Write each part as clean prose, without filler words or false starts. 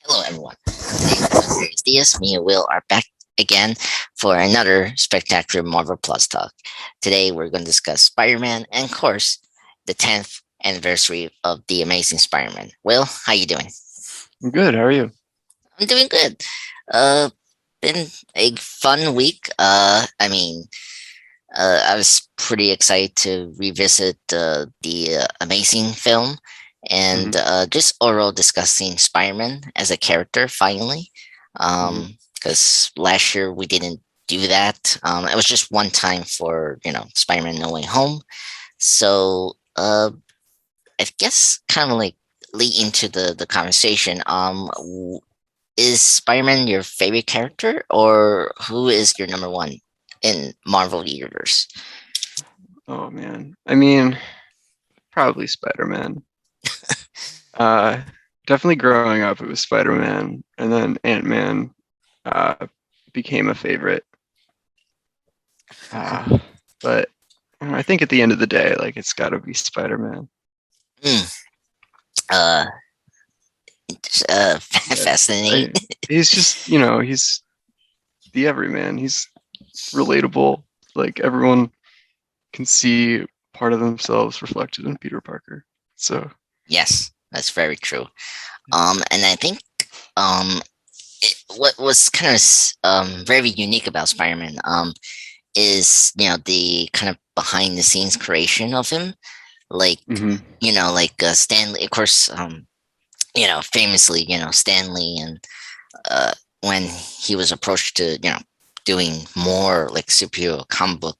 Hello, everyone. Today, Diaz, me and Will are back again for another spectacular Marvel Plus talk. Today, we're going to discuss Spider-Man and, of course, the 10th anniversary of the Amazing Spider-Man. Will, how you doing? I'm good. How are you? I'm doing good. Uh, been a fun week. I was pretty excited to revisit the Amazing film hmm and just overall discussing Spider-Man as a character finally. hmm Because last year we didn't do that. It was just one time for, Spider-Man No Way Home. So I guess kind of like lead into the conversation. Is Spider-Man your favorite character, or who is your number one in Marvel Universe? Oh man. I mean, probably Spider-Man. Uh, Definitely growing up, it was Spider-Man, and then Ant-Man uh, became a favorite. Uh, but I think at the end of the day, like it's got to be Spider-Man. Mm, uh, Yeah, fascinating. I, he's just he's the everyman. He's relatable. Like everyone can see part of themselves reflected in Peter Parker. So Yes, that's very true. And I think um, what was kind of very unique about Spider-Man is the kind of behind the scenes creation of him, like hmm Stanley, of course. Famously, Stanley and when he was approached to doing more like superhero comic book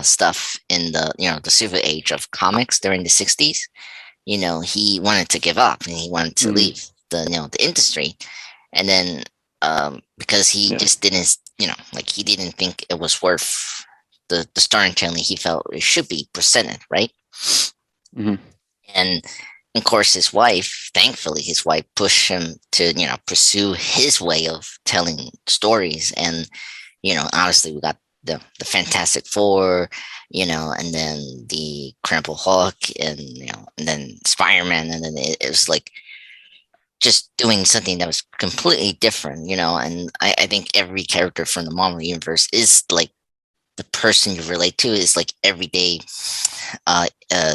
stuff in the silver age of comics during the 60s. He wanted to give up and he wanted to hmm leave the industry. And then because he yeah. just didn't, like he didn't think it was worth the storytelling he felt it should be presented, right? hmm And of course, thankfully, his wife pushed him to, pursue his way of telling stories. And, obviously we got the Fantastic Four, and then the Crumple Hulk and, and then Spider-Man. And then it was like just doing something that was completely different, and I think every character from the Marvel universe is like the person you relate to is like everyday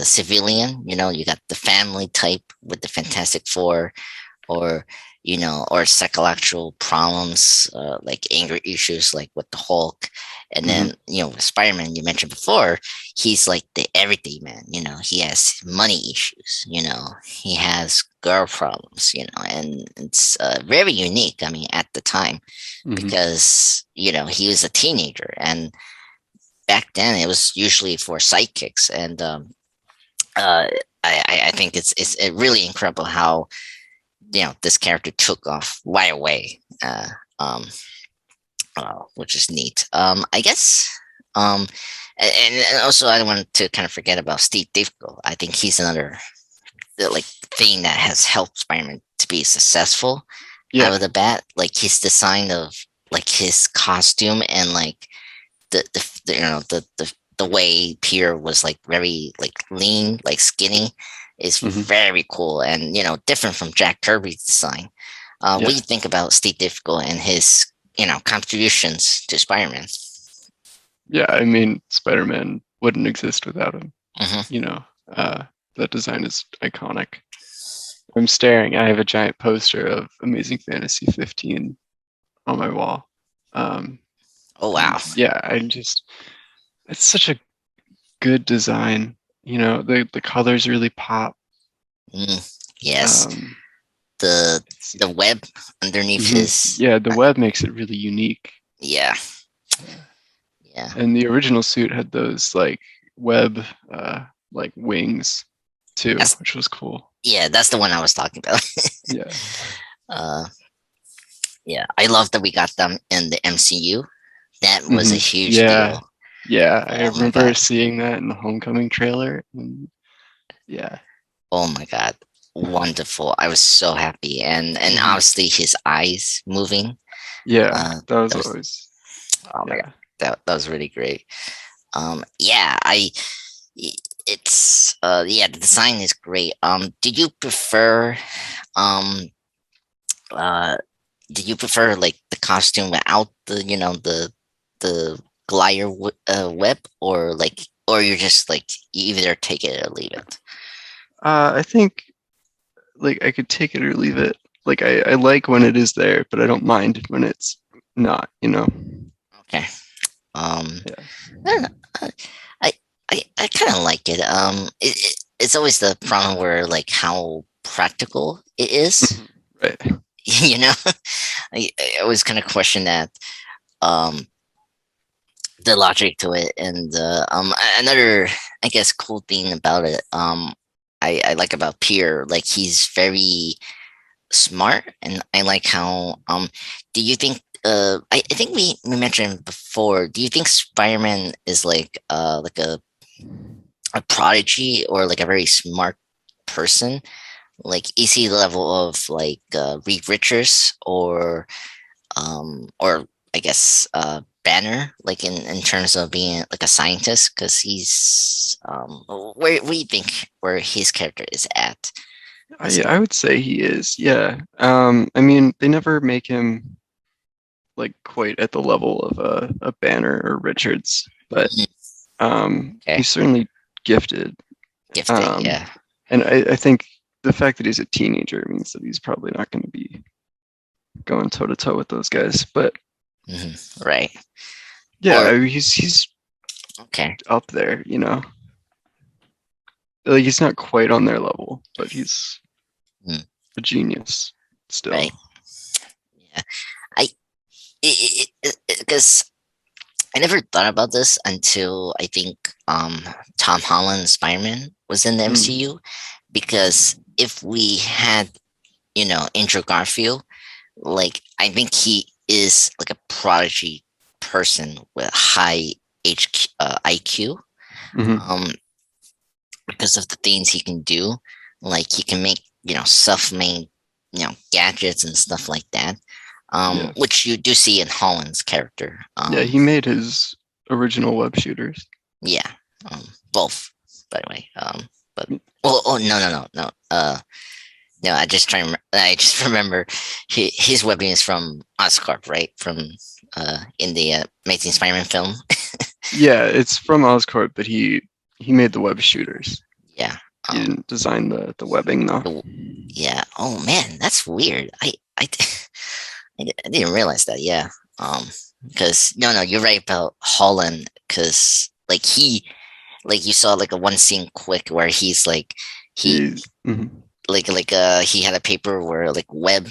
civilian. You got the family type with the Fantastic Four, or or psychological problems, like anger issues, like with the Hulk. And hmm then with Spider-Man, you mentioned before, he's like the everyday man. He has money issues. He has girl problems. And it's very unique. I mean, at the time, hmm because he was a teenager, and back then it was usually for sidekicks. And uh, I think it's really incredible how this character took off right away, um, which is neat. I guess, um, and also I don't want to kind of forget about Steve Ditko. I think he's another like thing that has helped Spider-Man to be successful out Yeah. of the bat. Like his design of like his costume and like the way Peter was like very like lean, like skinny, is hmm very cool and different from Jack Kirby's design. What do Yeah. you think about Steve Ditko and his contributions to Spider-Man? Yeah. I mean, Spider-Man wouldn't exist without him. Hmm. You know, uh, that design is iconic. I'm staring. I have a giant poster of Amazing Fantasy 15 on my wall. Um, Oh wow. and yeah, it's such a good design. The colors really pop. Yes, Um, the it's, the web underneath mhm. his Yeah, the web makes it really unique. yeah, Yeah. yeah, And the original suit had those like web like wings too, that's which was cool. that's the one I was talking about. Yeah. uh yeah, I love that we got them in the MCU. That was a huge Yeah. deal. Yeah. I Oh my remember god. seeing that in the Homecoming trailer. And yeah. Oh my god. Wonderful. I was so happy. And hmm obviously his eyes moving. Yeah. That was That was always, oh my god. yeah. That was really great. Yeah, it's the design is great. Did you prefer um uh, do you prefer like the costume without the the glider web, or you're just like you either take it or leave it? I think like I could take it or leave it. Like I like when it is there, but I don't mind when it's not, you know? Okay. Um, Yeah. I don't know. I I kind of like it. It's always the problem where like how practical it is. Mhm. Right. You know, I always kind of question that. Um, the logic to it, and another, I guess, cool thing about it. I like about Pierre, like he's very smart, and I like how. Do you think? I think we mentioned before. Do you think Spider-Man is like a prodigy, or like a very smart person? Like, is he the level of like Reed Richards, or I guess Banner, like in terms of being like a scientist, because he's where do you think where his character is at as I would say he is. Yeah. I mean, they never make him like quite at the level of a Banner or Richards, but Mhm. Okay, he's certainly gifted. gifted, Um, yeah. and I think the fact that he's a teenager means that he's probably not going to be going toe to toe with those guys. But Right. yeah, Or I mean, he's okay. up there, you know. Like he's not quite on their level, but he's Mm, a genius still. right. Yeah. I because I never thought about this until I think Tom Holland's Spider-Man was in the Mm. MCU, because if we had Andrew Garfield, like I think he is like a prodigy person with high IQ, Hmm. um, because of the things he can do. Like he can make self-made gadgets and stuff like that, Yeah. which you do see in Holland's character. Yeah, he made his original web shooters. Yeah, both, by the way. But oh no, no, no, no. No, I just remember his webbing is from Oscorp, right? From in the Amazing Spider-Man film. Yeah, it's from Oscorp, but he made the web shooters. Yeah. He Um. didn't design the webbing though. The, yeah. Oh man, that's weird. I didn't realize that. Yeah. Um. Because no, you're right about Holland. Because like you saw like a one scene quick where he's like he Mhm. he had a paper where like web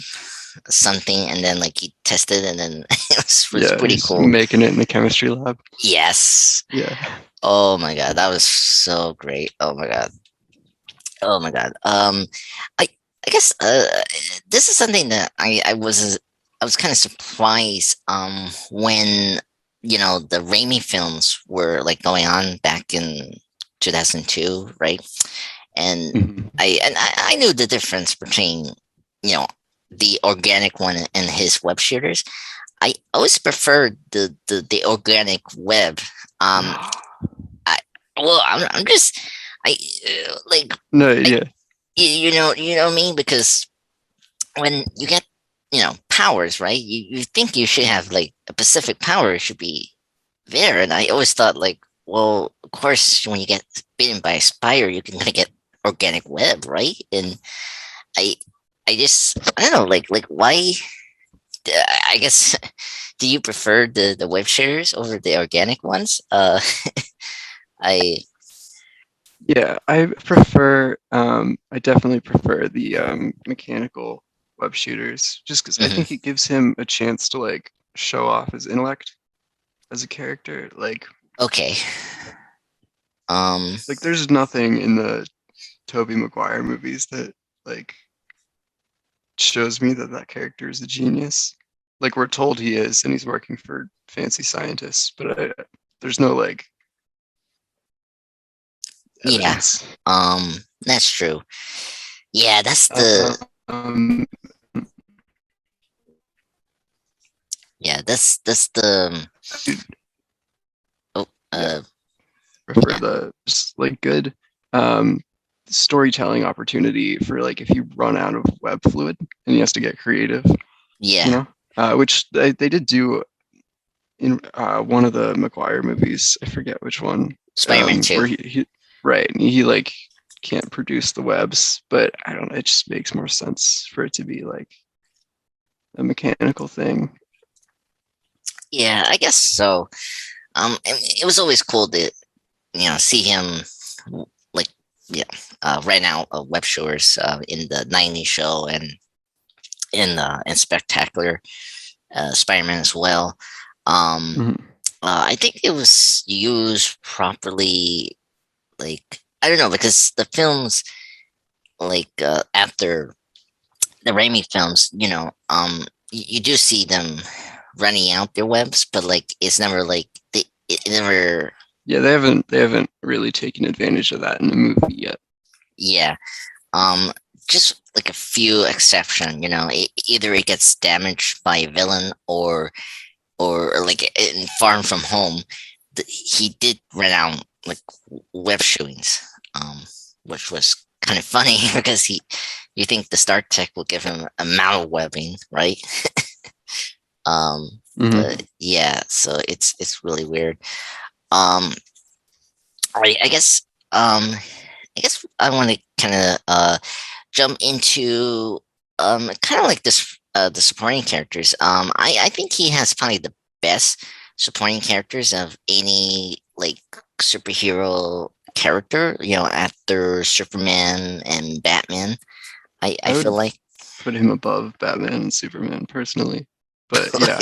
something, and then like he tested, and then it was Yeah, pretty he's cool. making it in the chemistry lab. Yes. Yeah. Oh my god, that was so great. Oh my god. Oh my god. I I guess this is something that I was kind of surprised when the Raimi films were like going on back in 2002, right? And Mhm. I knew the difference between you know the organic one and his web shooters. I always preferred the organic web. Um, I well, I'm just I like No, I yeah. you know what I mean, because when you get powers, right? You think you should have like a specific power should be there, and I always thought like, well, of course, when you get bitten by a spider, you can gonna get organic web, right? And I I don't know, like why? I guess do you prefer the web shooters over the organic ones? I Yeah, I definitely prefer the mechanical web shooters just because I think mhm. it gives him a chance to like show off his intellect as a character. Okay. Um, Like there's nothing in the Tobey Maguire movies that like shows me that that character is a genius. Like we're told he is, and he's working for fancy scientists, but there's no like yeah. evidence. That's true. Yeah, that's Uh, the um, that's the oh yeah, uh prefer yeah. the just like good. Um, storytelling opportunity for like if you run out of web fluid and he has to get creative, you Yeah, know, which they did do in one of the Maguire movies. I forget which one, Spider-Man 2. where he right, and he like can't produce the webs, but I don't know, it just makes more sense for it to be like a mechanical thing. Yeah, I guess so. It was always cool to see him like yeah, right now web showers in the '90s show and in Spectacular Spider-Man as well. Um, Mhm. I think it was used properly. Like I don't know because the films like after the Raimi films, you do see them running out their webs, but like it's never like it never. Yeah, they haven't really taken advantage of that in the movie yet. Yeah. Um, just like a few exception, either it gets damaged by a villain or like in Far From Home, he did run out like web shootings, which was kind of funny because you think the Star Tech will give him a amount of webbing, right? But Hmm. yeah, so it's really weird. Um, I guess I want to kind of jump into kind of like this the supporting characters. I think he has probably the best supporting characters of any like superhero character, after Superman and Batman. I I feel would like put him above Batman and Superman personally, but yeah,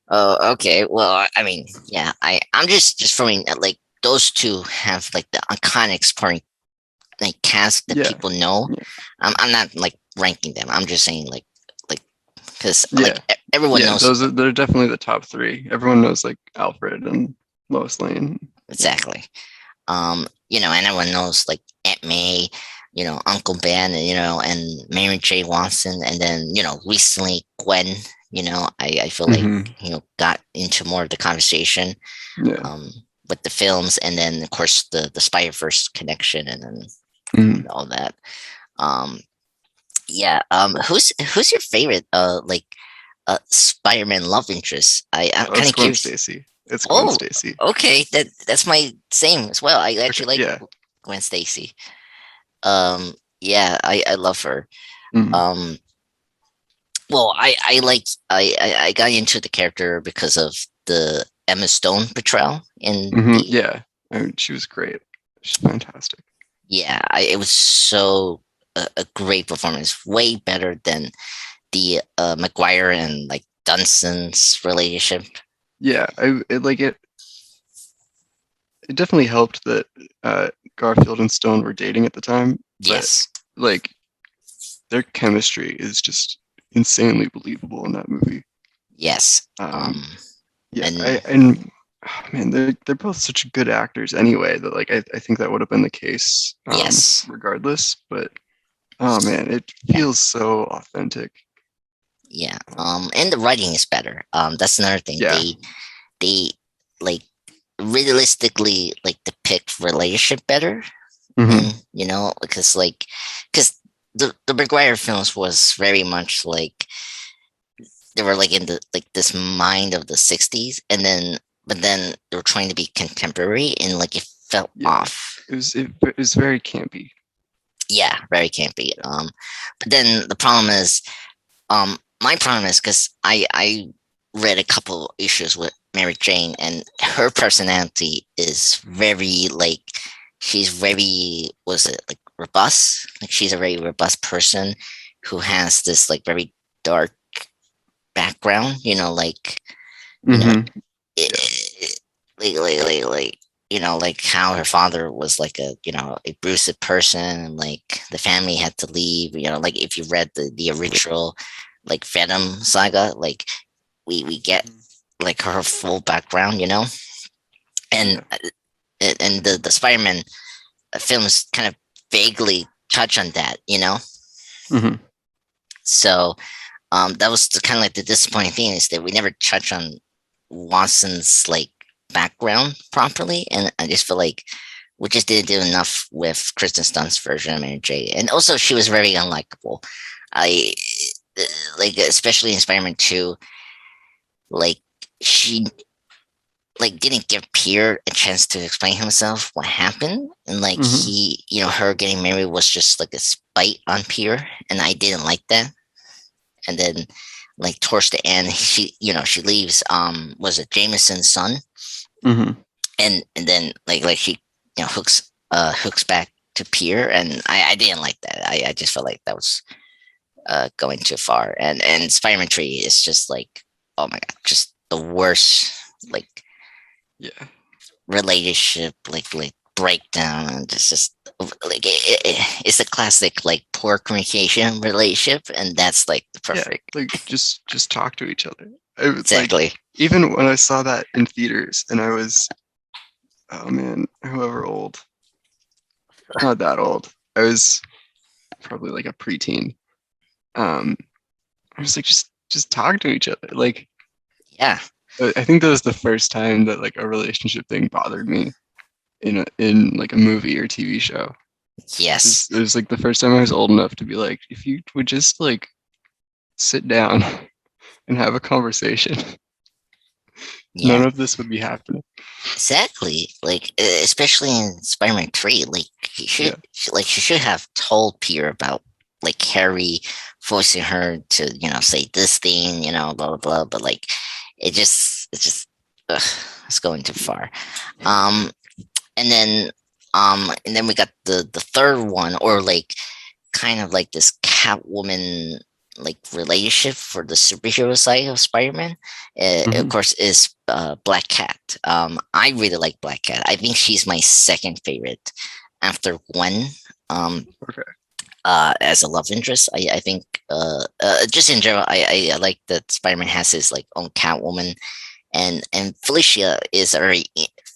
oh, okay. Well, I mean, yeah, I'm just throwing like those two have like the iconic supporting like cast that yeah, people know. yeah, I'm not like ranking them. I'm just saying like because like yeah, everyone yeah. knows They're definitely the top three. Everyone knows like Alfred and Lois Lane. Yeah. exactly. And everyone knows like Aunt May, Uncle Ben, and and Mary J. Watson, and then recently Gwen. I feel like Hmm. got into more of the conversation Yeah. um with the films, and then of course the Spider Verse connection, and then Hmm. all that. Um, yeah. Who's your favorite like Spider-Man love interest? I'm Oh, kind it's of Gwen curious. Stacy. It's Gwen Oh, Stacy. okay. That's my same as well. I Okay. actually like Yeah. Gwen Stacy. Yeah, I love her. Hmm. Um, well, I got into the character because of the Emma Stone portrayal in Hmm. the Yeah. I mean, she was great. She's fantastic. yeah. It was so a great performance, way better than the McGuire and like Dunson's relationship. Yeah. Like it. It definitely helped that Garfield and Stone were dating at the time, but Yes, like their chemistry is just insanely believable in that movie. yes. Um, yeah, And and oh, man, they're both such good actors anyway that like I think that would have been the case yes, regardless. But oh man, it yeah, feels so authentic. yeah. And the writing is better. That's another thing. Yeah. They like realistically like depict relationship better, Hmm. and because the McGuire films was very much like they were like in the like this mind of the '60s, and then but then they were trying to be contemporary, and like it felt Yeah. off. It was very campy. Yeah, very campy. Yeah. But then the problem is, my problem is because I read a couple issues with Mary Jane, and her personality is very like she's very was it like robust? Like she's a very robust person who has this like very dark background. You know, Hmm. Yeah. it, like like how her father was like a abusive person, and like the family had to leave. Like if you read the original like Venom saga, like we get Mhm. like her full background, and Yeah. the Spider-Man films kind of vaguely touch on that. Hmm. So that was kind of like the disappointing thing is that we never touch on Watson's like background properly, and I just feel like we just didn't do enough with Kristen Dunst's version of Mary J. And also, she was very unlikable. I like, especially in Spider-Man 2, like she like didn't give Peter a chance to explain himself what happened, and like Hmm. her getting married was just like a spite on Peter, and I didn't like that. And then like towards the end, she leaves was it Jameson's son, Hmm. and then like she hooks back to Peter, and I didn't like that. I just felt like that was going too far, and Spider-Man 3 is just like, oh my god, just the worst like Yeah. relationship like breakdown, and just like it's a classic like poor communication relationship, and that's like the Yeah. perfect. Like just talk to each other. I was like, Exactly. even when I saw that in theaters, and I was, oh man, whoever old, not that old. I was probably like a preteen. Um, I was like, just talk to each other. Like, Yeah. I think that was the first time that like a relationship thing bothered me in like a movie or TV show. Yes. It was like the first time I was old enough to be like, if you would just like sit down and have a conversation, none Yeah. of this would be happening. Exactly. Like especially in Spider-Man 3, like Yeah. she should have told Peter about like Harry forcing her to, say this thing, blah blah blah. But like it's just ugh, it's going too far. Um and then we got the third one, or like kind of like this Catwoman like relationship for the superhero side of Spider-Man. Of Hmm. course, is Black Cat. I really like Black Cat. I think she's my second favorite after Gwen. Um, Okay. as a love interest, I think just in general, I like that Spider-Man has his like own Catwoman, and Felicia is a very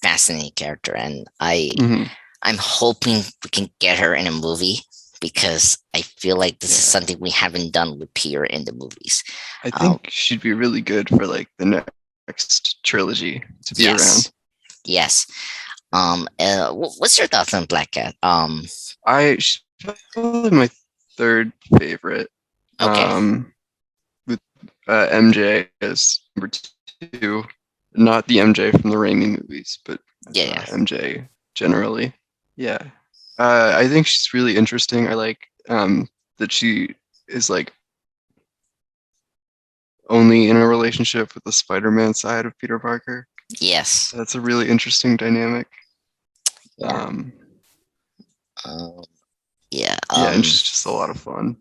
fascinating character, and Hmm. I'm hoping we can get her in a movie, because I feel like this is Yeah. something we haven't done with Peter in the movies. I Um, think she'd be really good for like the next trilogy to be yes, around. yes. What's your thoughts on Black Cat? She's probably my third favorite. Okay, Um, with MJ as number two, not the MJ from the Raimi movies, but yeah, yeah, MJ generally. Yeah, I think she's really interesting. I like that she is like only in a relationship with the Spider-Man side of Peter Parker. yes, That's a really interesting dynamic. yeah, Um, um, yeah, yeah, and she's just a lot of fun.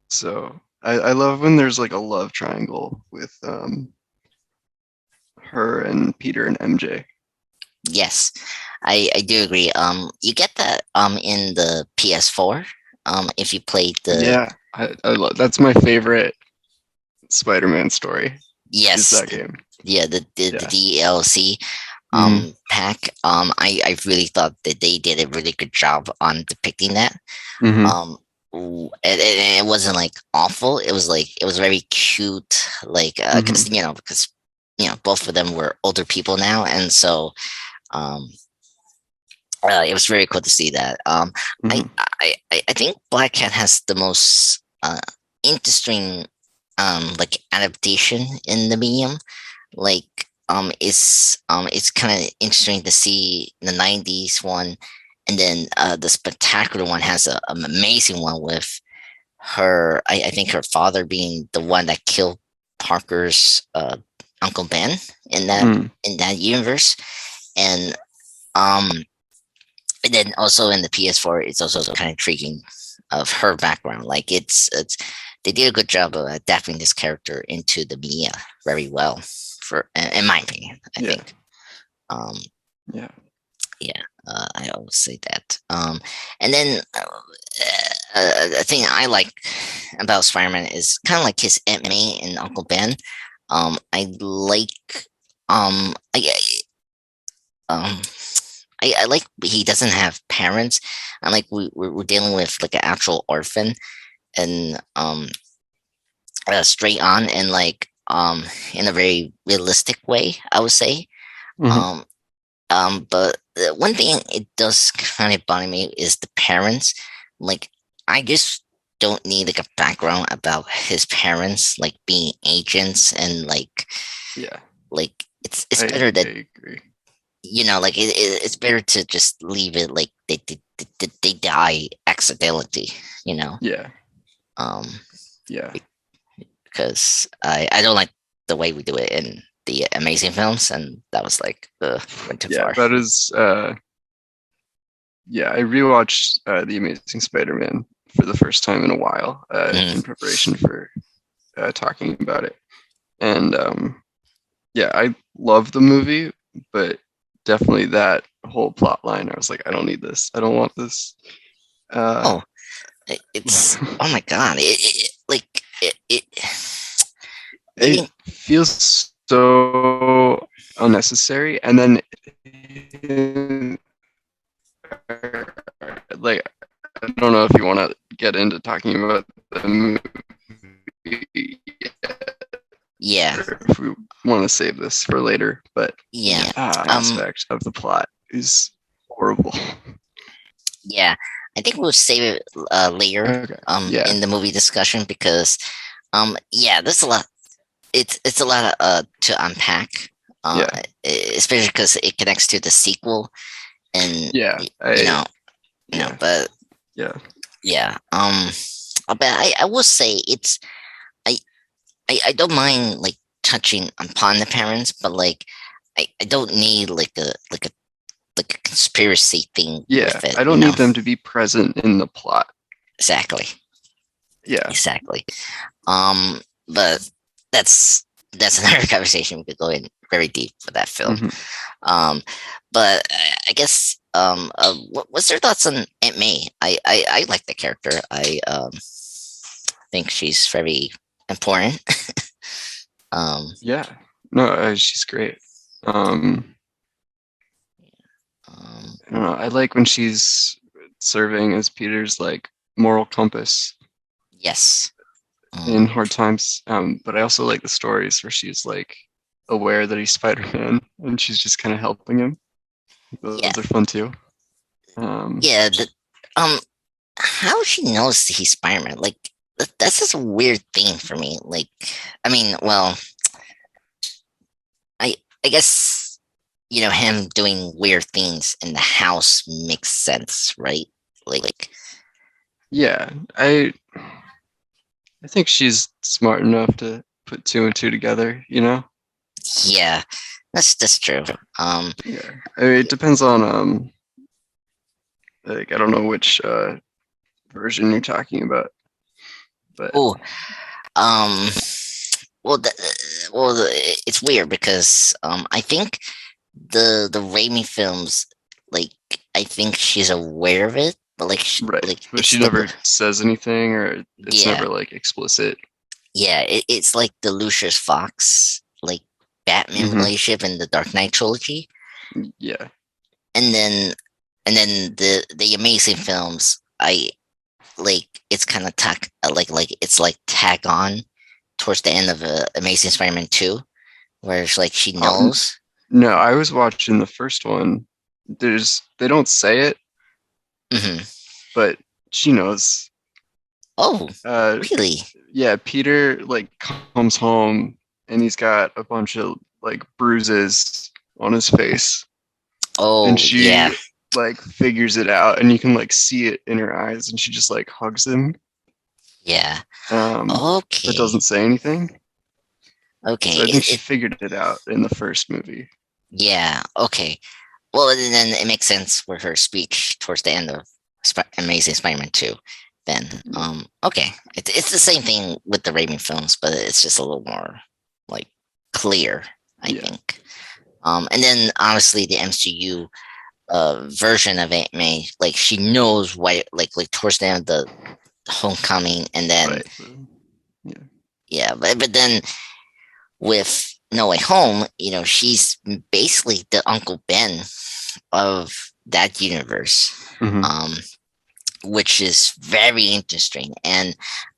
So I love when there's like a love triangle with her and Peter and MJ. yes. I do agree. You get that in the PS4. If you played the Yeah, I love that's my favorite Spider-Man story is yes, that game. yeah, the Yeah. DLC Hmm. pack. I really thought that they did a really good job on depicting that. Hmm. Um, it wasn't like awful. It was like it was very cute. Like Hmm. because both of them were older people now, and so um, it was very cool to see that. I Hmm. I think Black Cat has the most interesting like adaptation in the medium. Like it's kind of interesting to see the 90s one, and then the spectacular one has an amazing one with her. I think her father being the one that killed Parker's Uncle Ben in that Hmm. in that universe. And um and then also in the PS4, it's also kind of intriguing of her background. Like it's they did a good job of adapting this character into the media very well, for in my opinion. I Yeah. think. Um, Yeah. yeah, I always say that. And then a thing I like about Spider-Man is kind of like his Aunt May and Uncle Ben. I like I um I like he doesn't have parents, and like we're dealing with like an actual orphan, and straight on, and like in a very realistic way, I would say. Hmm. um but the one thing it does kind of bother me is the parents. Like, I just don't need like a background about his parents like being agents and Yeah, like it's better I that agree. like it's better to just leave it like they die accidentally, you know. Yeah, Um, yeah, because I don't like the way we do it in the amazing films, and that was like went too yeah. far. That is. Yeah, I rewatched the Amazing Spider-Man for the first time in a while in Mm, preparation for talking about it, and yeah, I love the movie, but definitely that whole plot line, I was like, I don't need this. I don't want this. Uh, oh, it's oh my god, they it didn't. feels so unnecessary, and then like I don't know if you want to get into talking about the movie Yeah, or if we want to save this for later, but yeah, um, aspect of the plot is horrible. yeah. I think we'll save it later Okay. Yeah. in the movie discussion because yeah, there's a lot. It's a lot to unpack. Yeah. Especially because it connects to the sequel, and Yeah. you know, Yeah. but Yeah. yeah, but I will say I I don't mind like touching upon the parents, but like I don't need like a conspiracy thing Yeah. with it, I you don't know? need them to be present in the plot. Exactly, Yeah. exactly. Um, but that's another conversation. We could go in very deep for that film. Hmm. Um, but I guess what's your thoughts on Aunt May? I like the character. I think she's very important. um, Yeah. No, she's great. Um, um, I don't know. I like when she's serving as Peter's like moral compass yes. in Um, hard times. But I also like the stories where she's like aware that he's Spider-Man and she's just kind of helping him. yeah, Those are fun too. Um, yeah. How she knows he's Spider-Man? Like that's just a weird thing for me. Like, I mean, well, I I guess him doing weird things in the house makes sense, right? Like yeah, I think she's smart enough to put two and two together, you know? yeah, that's true. Yeah. I mean, it depends on like I don't know which version you're talking about, but Oh, um, well, it's weird because I think the Raimi films, like, I think she's aware of it, but right. like But she it's like never says anything or it's yeah, never like explicit. yeah, it's like the Lucius Fox like Batman Hmm. relationship in the Dark Knight trilogy, Yeah. and then the Amazing films. I like it's kind of like it's like tag on towards the end of Amazing Spider-Man 2, where it's like she Um, knows. no, I was watching the first one. They don't say it, Hmm. but she knows. Oh, Uh, really? yeah, Peter like comes home and he's got a bunch of like bruises on his face, and Oh, yeah, she like figures it out, and you can like see it in her eyes, and she just like hugs him, yeah. but Okay, doesn't say anything. okay. So I think she figured it out in the first movie. Yeah, okay. Well, then it makes sense with her speech towards the end of Amazing Spider-Man 2. Then, okay, it's the same thing with the Raimi films, but it's just a little more like clear, I Yeah, think. And then honestly, the MCU version of Aunt May, like she knows why, like towards the end of the Homecoming, and then right. Yeah, yeah, but then with No Way Home, she's basically the Uncle Ben of that universe, hmm, um, which is very interesting. And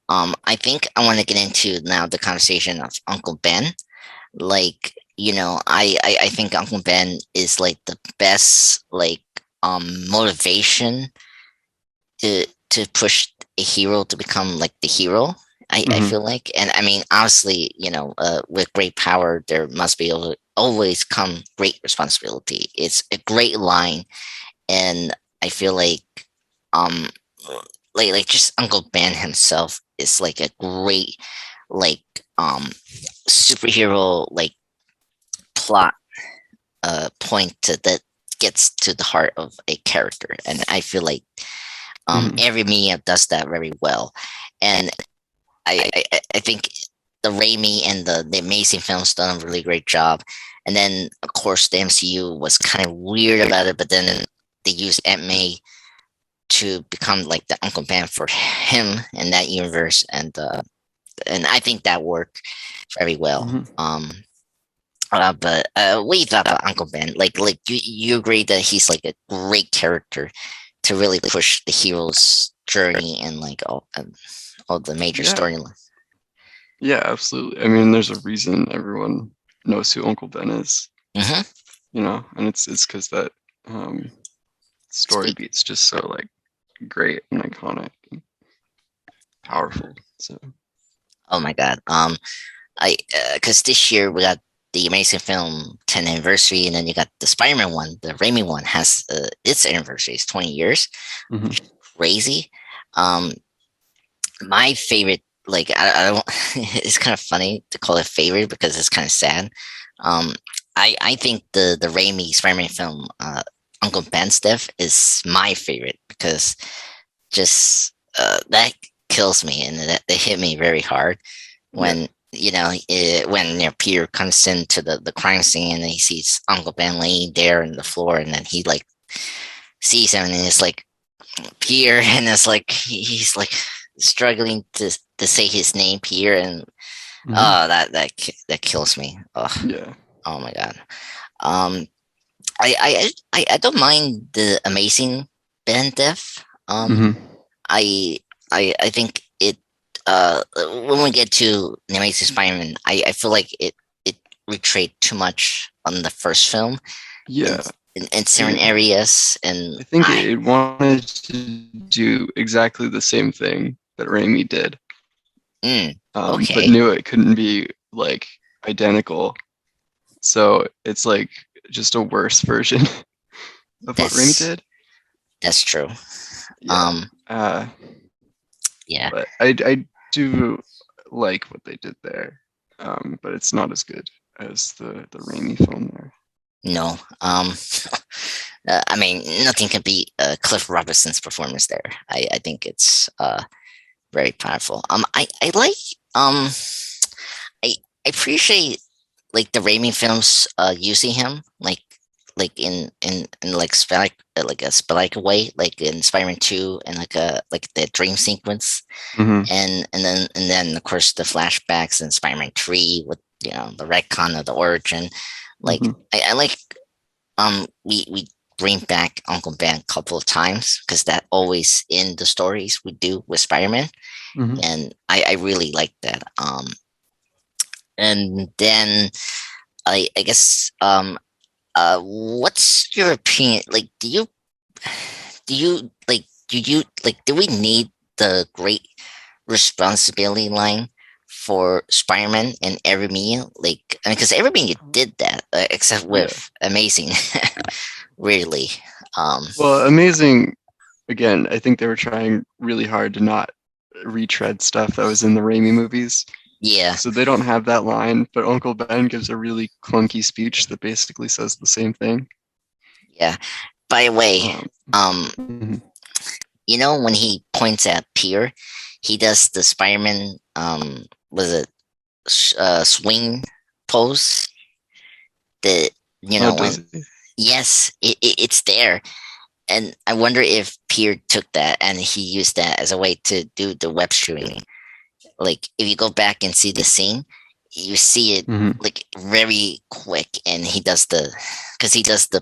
I think I want to get into now the conversation of Uncle Ben. like I think Uncle Ben is like the best like motivation to push a hero to become like the hero. I Hmm. feel like, and I mean, honestly, with great power, there must be always come great responsibility. It's a great line, and I feel um, like just Uncle Ben himself is like a great like superhero like plot point that gets to the heart of a character, and I feel like Hmm. every media does that very well, and I think the Raimi and the Amazing films done a really great job. And then of course the MCU was kind of weird about it, but then they used Aunt May to become like the Uncle Ben for him in that universe, and I think that worked very well. Hmm. But what do you thought about Uncle Ben? Like you agree that he's like a great character to really push the hero's journey and like all the major Yeah, storylines. yeah, absolutely. I mean, there's a reason everyone knows who Uncle Ben is, Mm-hmm. and it's because that um, story Speak. beat's just so like great and iconic and powerful. So, Oh my god. I because this year we got the Amazing Film 10th anniversary, and then you got the Spider-Man one, the Raimi one has its anniversary. It's 20 years. hmm. Crazy. Um, my favorite, like I don't. It's kind of funny to call it favorite because it's kind of sad. Um, I think the Raimi Spider-Man film, Uncle Ben's death, is my favorite because just that kills me, and that hit me very hard Yeah. when when Peter comes into the crime scene and he sees Uncle Ben laying there on the floor, and then he like sees him and it's like Peter, and it's like he's like struggling to say his name, Peter, and Hmm. that kills me. Oh, Yeah. oh my god. Um, I don't mind the Amazing Ben death. Hmm. I I think it when we get to the Amazing Spider-Man, I feel like it retreated too much on the first film in Yeah. in certain It, areas, and I think it wanted to do exactly the same thing that Raimi did, mm, but okay, knew it couldn't be like identical. So it's like just a worse version of what Raimi that's did. that's true. Yeah. Um, Uh, yeah, but I do like what they did there. But it's not as good as the Raimi film there. no. I mean, nothing can beat Cliff Robertson's performance there. I think it's very powerful. I like um I appreciate like the Raimi films using him like in like like a spec way, like in Spider-Man 2 and like the dream sequence, Hmm. and then of course the flashbacks in Spider-Man 3 with the retcon of the origin. Like Hmm. I like we bring back Uncle Ben a couple of times because that always in the stories we do with Spider-Man, Hmm. and I really like that. And then I guess what's your opinion? Like, do we need the great responsibility line for Spider-Man in every media? Like, I mean, because every media did that, except Yeah. with Amazing, really. Um, Well, amazing. Again, I think they were trying really hard to not retread stuff that was in the Raimi movies. yeah, So they don't have that line, but Uncle Ben gives a really clunky speech that basically says the same thing. yeah. By the way, Um, um, mhm. when he points at Peter, he does the Spider-Man, was it swing pose? The Oh, when does he? yes, it's there, and I wonder if Peter took that and he used that as a way to do the web streaming. Like if you go back and see the scene, you see it Hmm. like very quick, and he does the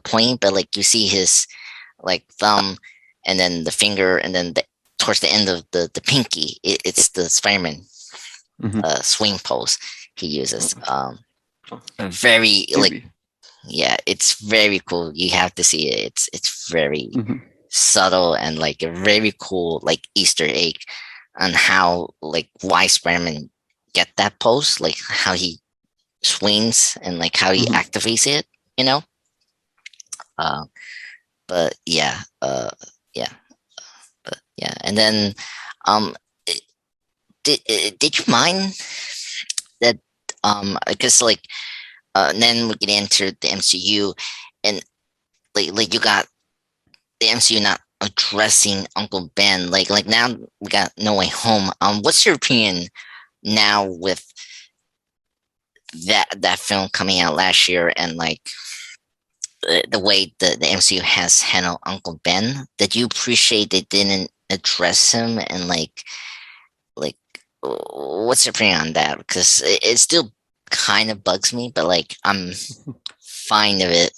point, but like you see his like thumb, and then the finger, and then towards the end of the pinky, it's the Spider-Man Hmm. swing pose he Oh, uses. Oh, very like maybe. yeah, it's very cool. You have to see it. It's very Hmm. subtle and like a very cool like Easter egg on how like why Spider-Man get that pose, like how he swings and like how he Hmm. activates it, you know. Uh, but yeah, yeah, but yeah, and then um, did you mind that because like then we get into the MCU and like you got the MCU not addressing Uncle Ben. Like now we got No Way Home. What's your opinion now with that film coming out last year and like the way the MCU has handled Uncle Ben? Did you appreciate they didn't address him and like what's your opinion on that? Because it still kind of bugs me, but like I'm fine with it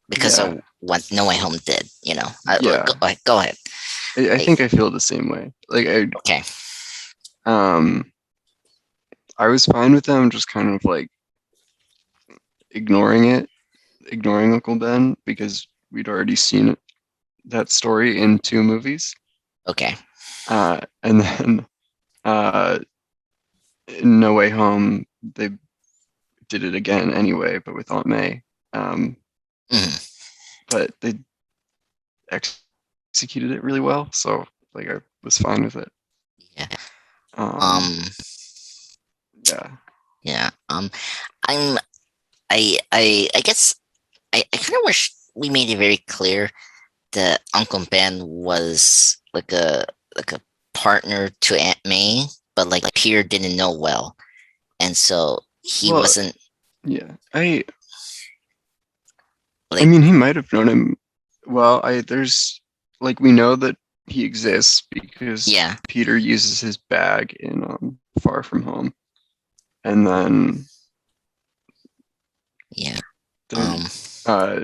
because Yeah, of what No Way Home did. You know, yeah. go ahead. I Like, think I feel the same way. Like okay, um, I was fine with them just kind of like ignoring it, ignoring Uncle Ben because we'd already seen that story in two movies. okay. And then uh, in No Way Home, they did it again anyway, but with Aunt May. Um, Mhm. but they executed it really well, so like I was fine with it. Yeah. Um, Um. yeah, Yeah. I'm. I guess I kind of wish we made it very clear that Uncle Ben was like a partner to Aunt May, but like Peter didn't know well, and so he well, wasn't yeah. I like mean, he might have known him well. I there's like we know that he exists because yeah, Peter uses his bag in Far From Home, and then yeah. there Um. uh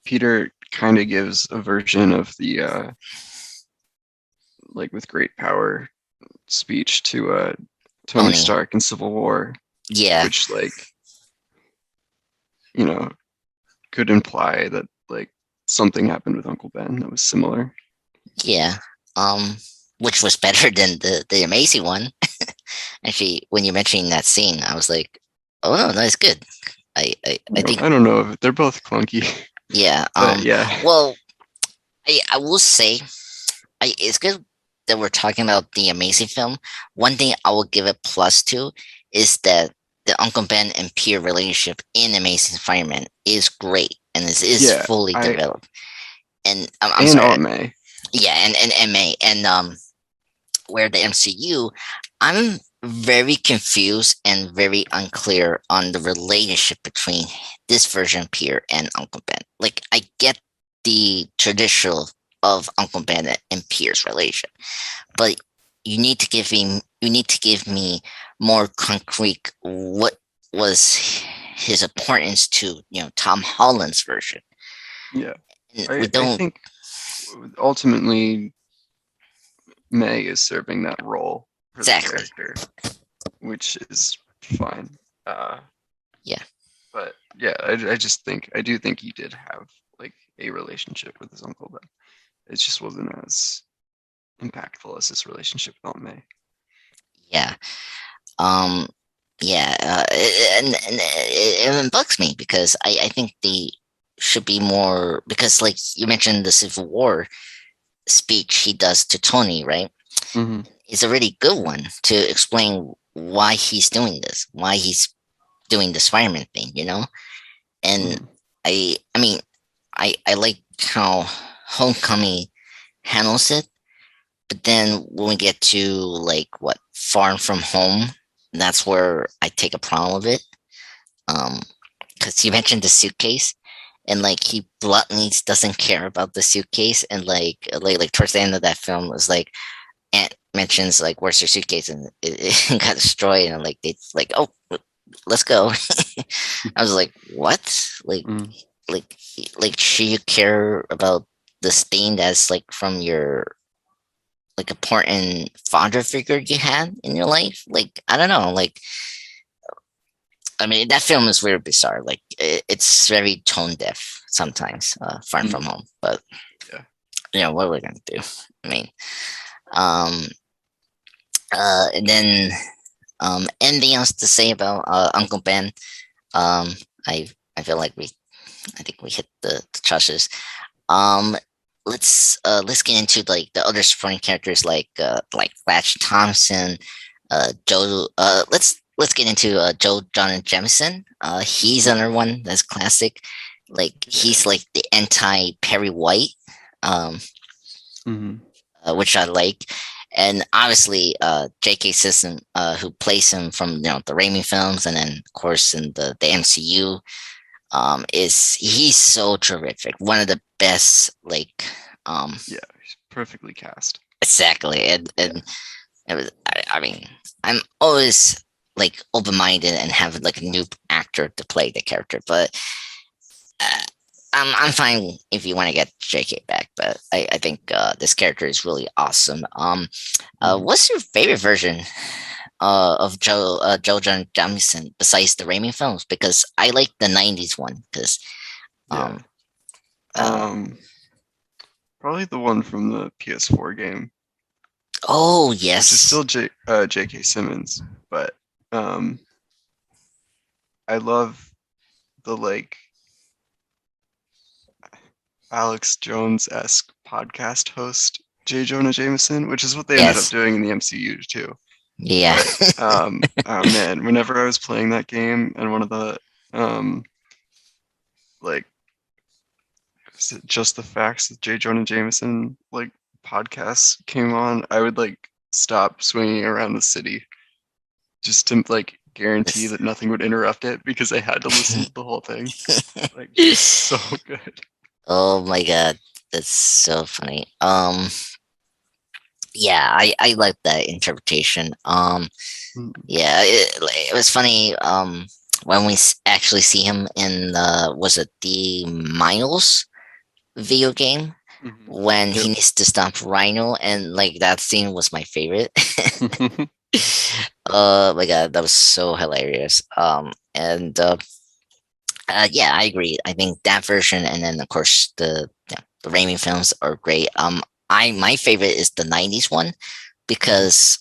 Peter kind of gives a version of the like with great power speech to Tony Tony. Stark in Civil War, Yeah. which like you know could imply that like something happened with Uncle Ben that was similar. Yeah. Um. Which was better than the amazing one. Actually, when you're mentioning that scene, I was like, oh no, no, it's good. I think I don't know if they're both clunky, yeah. but yeah, Well, I will say it's good that we're talking about the amazing film. One thing I will give a plus to is that the Uncle Ben and Peter relationship in Amazing Spider-Man is great and is yeah, fully I developed. And I'm and sorry, Aunt May. yeah, and MA and where the MCU, I'm very confused and very unclear on the relationship between this version of Peter and Uncle Ben. Like I get the traditional of Uncle Ben and Peter's relationship, but you need to give me more concrete what was his importance to Tom Holland's version. Yeah, And we I don't think ultimately May is serving that role for the exactly. character, which is fine. Uh, Yeah, but yeah, I just think I do think he did have like a relationship with his uncle, but it just wasn't as impactful as his relationship with Aunt May. yeah. Um, yeah, and it bugs me because I think they should be more because like you mentioned the Civil War speech he does to Tony, right? Hmm. It's a really good one to explain why he's doing this, why he's doing this fireman thing, you know? And Hmm. I mean, I like how Homecoming handles it, but then when we get to like what Far From Home, that's where I take a problem with it. Um, because you mentioned the suitcase, and like he bluntly doesn't care about the suitcase, and like towards the end of that film was like Aunt mentions like where's your suitcase, and it got destroyed, and like they like oh let's go. I was like what Hmm. like like should you care about this thing that's like from your like important father figure you had in your life? Like I don't know, like I mean, that film is very bizarre. Like it's very tone deaf sometimes. Far From Mm, Home, but yeah. what are we gonna do? I mean, um, and then anything else to say about Uncle Ben? Um, I feel like I think we hit the trusses. Um, let's get into like the other supporting characters like Flash Thompson, Joe. Let's get into Joe John Jemison. He's Mm, another one that's classic. Like yeah. he's like the anti Perry White, um, Hmm. which I like. And obviously, J.K. Simmons, who plays him from the Raimi films, and then of course in the MCU, is he's so terrific. One of the best, like, Yeah, he's perfectly cast. exactly. Yeah. And it was, I mean, I'm always like open minded and have like a new actor to play the character, but uh, I'm fine if you want to get JK back. But I think this character is really awesome. Mhm. What's your favorite version of Joe John Jamison besides the Raimi films? Because I like the '90s one because Yeah. um uh Um, Probably the one from the PS4 game, oh which is still yes. J.K. Simmons, but um, I love the like Alex Jones-esque podcast host J. Jonah Jameson, which is what they ended up Yes. doing in the MCU too. Yeah. But oh man, whenever I was playing that game and one of the um like is it just the facts that J. Jonah Jameson like podcasts came on, I would like stop swinging around the city just to like guarantee This- that nothing would interrupt it because I had to listen to the whole thing. Like it's so good. oh my god, that's so funny. Yeah, I like that interpretation. Mm, Yeah, it was funny. When we actually see him in was it the Miles video game mhm. when he Yep. needs to stop Rhino, and like that scene was my favorite. Oh my god, that was so hilarious. And yeah, I agree. I think that version, and then of course the Raimi films are great. I my favorite is the '90s one Mhm, because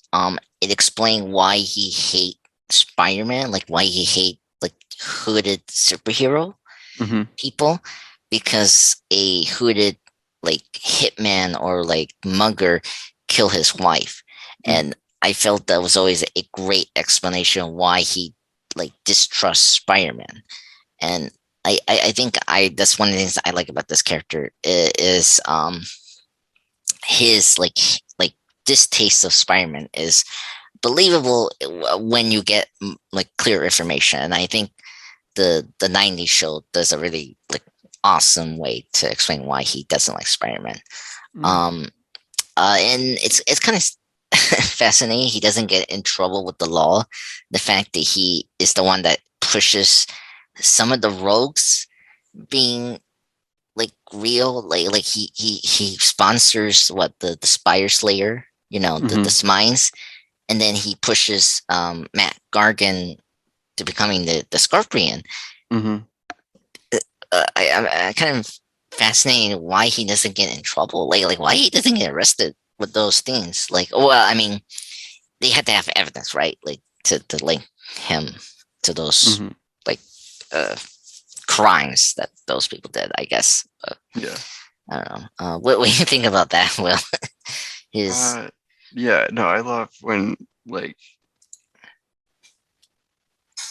it explained why he hate Spider-Man, like why he hate like hooded superhero mhm, people, because a hooded like hitman or like mugger kill his wife, mhm, and I felt that was always a great explanation of why he like distrusts Spider-Man. And I think I that's one of the things I like about this character is his like distaste of Spider-Man is believable when you get like clear information. And I think the '90s show does a really like awesome way to explain why he doesn't like Spider-Man. mhm, Um, and it's kind of fascinating. He doesn't get in trouble with the law. The fact that he is the one that pushes some of the rogues being like real, like he sponsors what the Spire Slayer, the mhm, Smines, and then he pushes Matt Gargan to becoming the Scorpion. mhm, I kind of fascinated why he doesn't get in trouble, like why he doesn't get arrested with those things. Like, well, I mean, they had to have evidence, right? Like to link him to those mhm. like uh crimes that those people did, I guess. Yeah. I don't know. What do you think about that, Will? His Uh, yeah, no, I love when like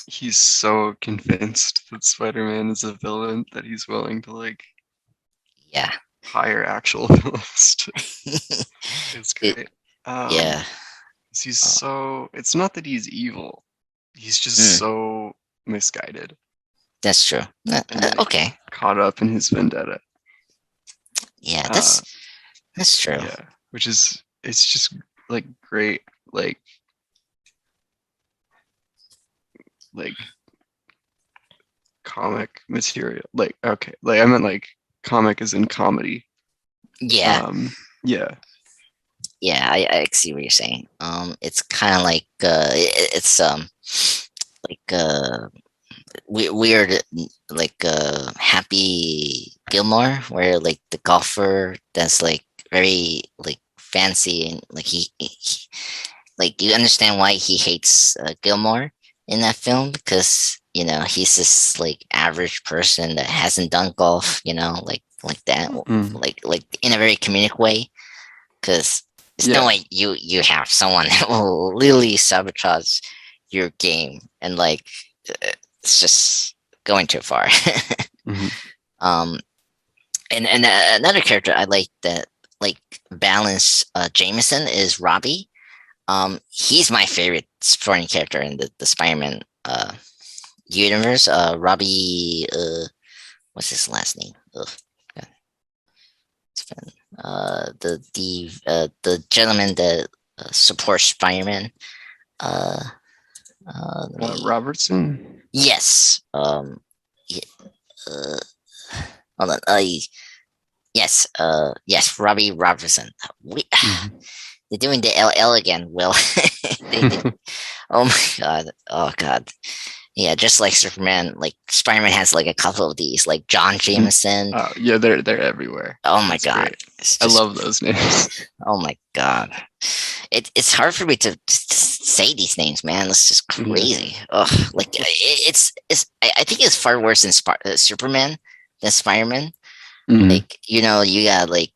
he's so convinced that Spider-Man is a villain that he's willing to like yeah. hire actual villains to, it's it, great. yeah. 'Cause he's Uh, so it's not that he's evil. He's just mm, so misguided that's true. and like Okay. caught up in his vendetta. Yeah, Uh that's true. yeah, which is it's just like great like comic material. Like okay, like I meant like comic as in comedy. Yeah. Um yeah. Yeah, I see what you're saying. It's kind of like it's like weird, like Happy Gilmore, where like the golfer that's like very like fancy, and like like you understand why he hates Gilmore in that film, because he's this like average person that hasn't done golf, like that, Mm. like in a very comedic way, because there's no Yeah. way you have someone that will literally sabotage your game, and like it's just going too far. Hmm. um and another character I like that like balance Jameson is Robbie. He's my favorite supporting character in the Spider-Man universe. Robbie, what's his last name? Ugh, God, it's been, the gentleman that supports Spider-Man. Uh, let me. Robertson. Yes. Yeah, uh, hold on. Yes. Yes. Robbie Robertson. We Hmm. they're doing the LL again. Will they? Oh my god. Oh god. Yeah, just like Superman, like Spider-Man has like a couple of these, like John Jameson. Oh yeah, they're everywhere. Oh my It's god, great. it's I just love those names. oh my god. It's hard for me to say these names, man. It's just Yeah. crazy. Ugh, like I think it's far worse than Superman than Spider-Man. Hmm. Like you got like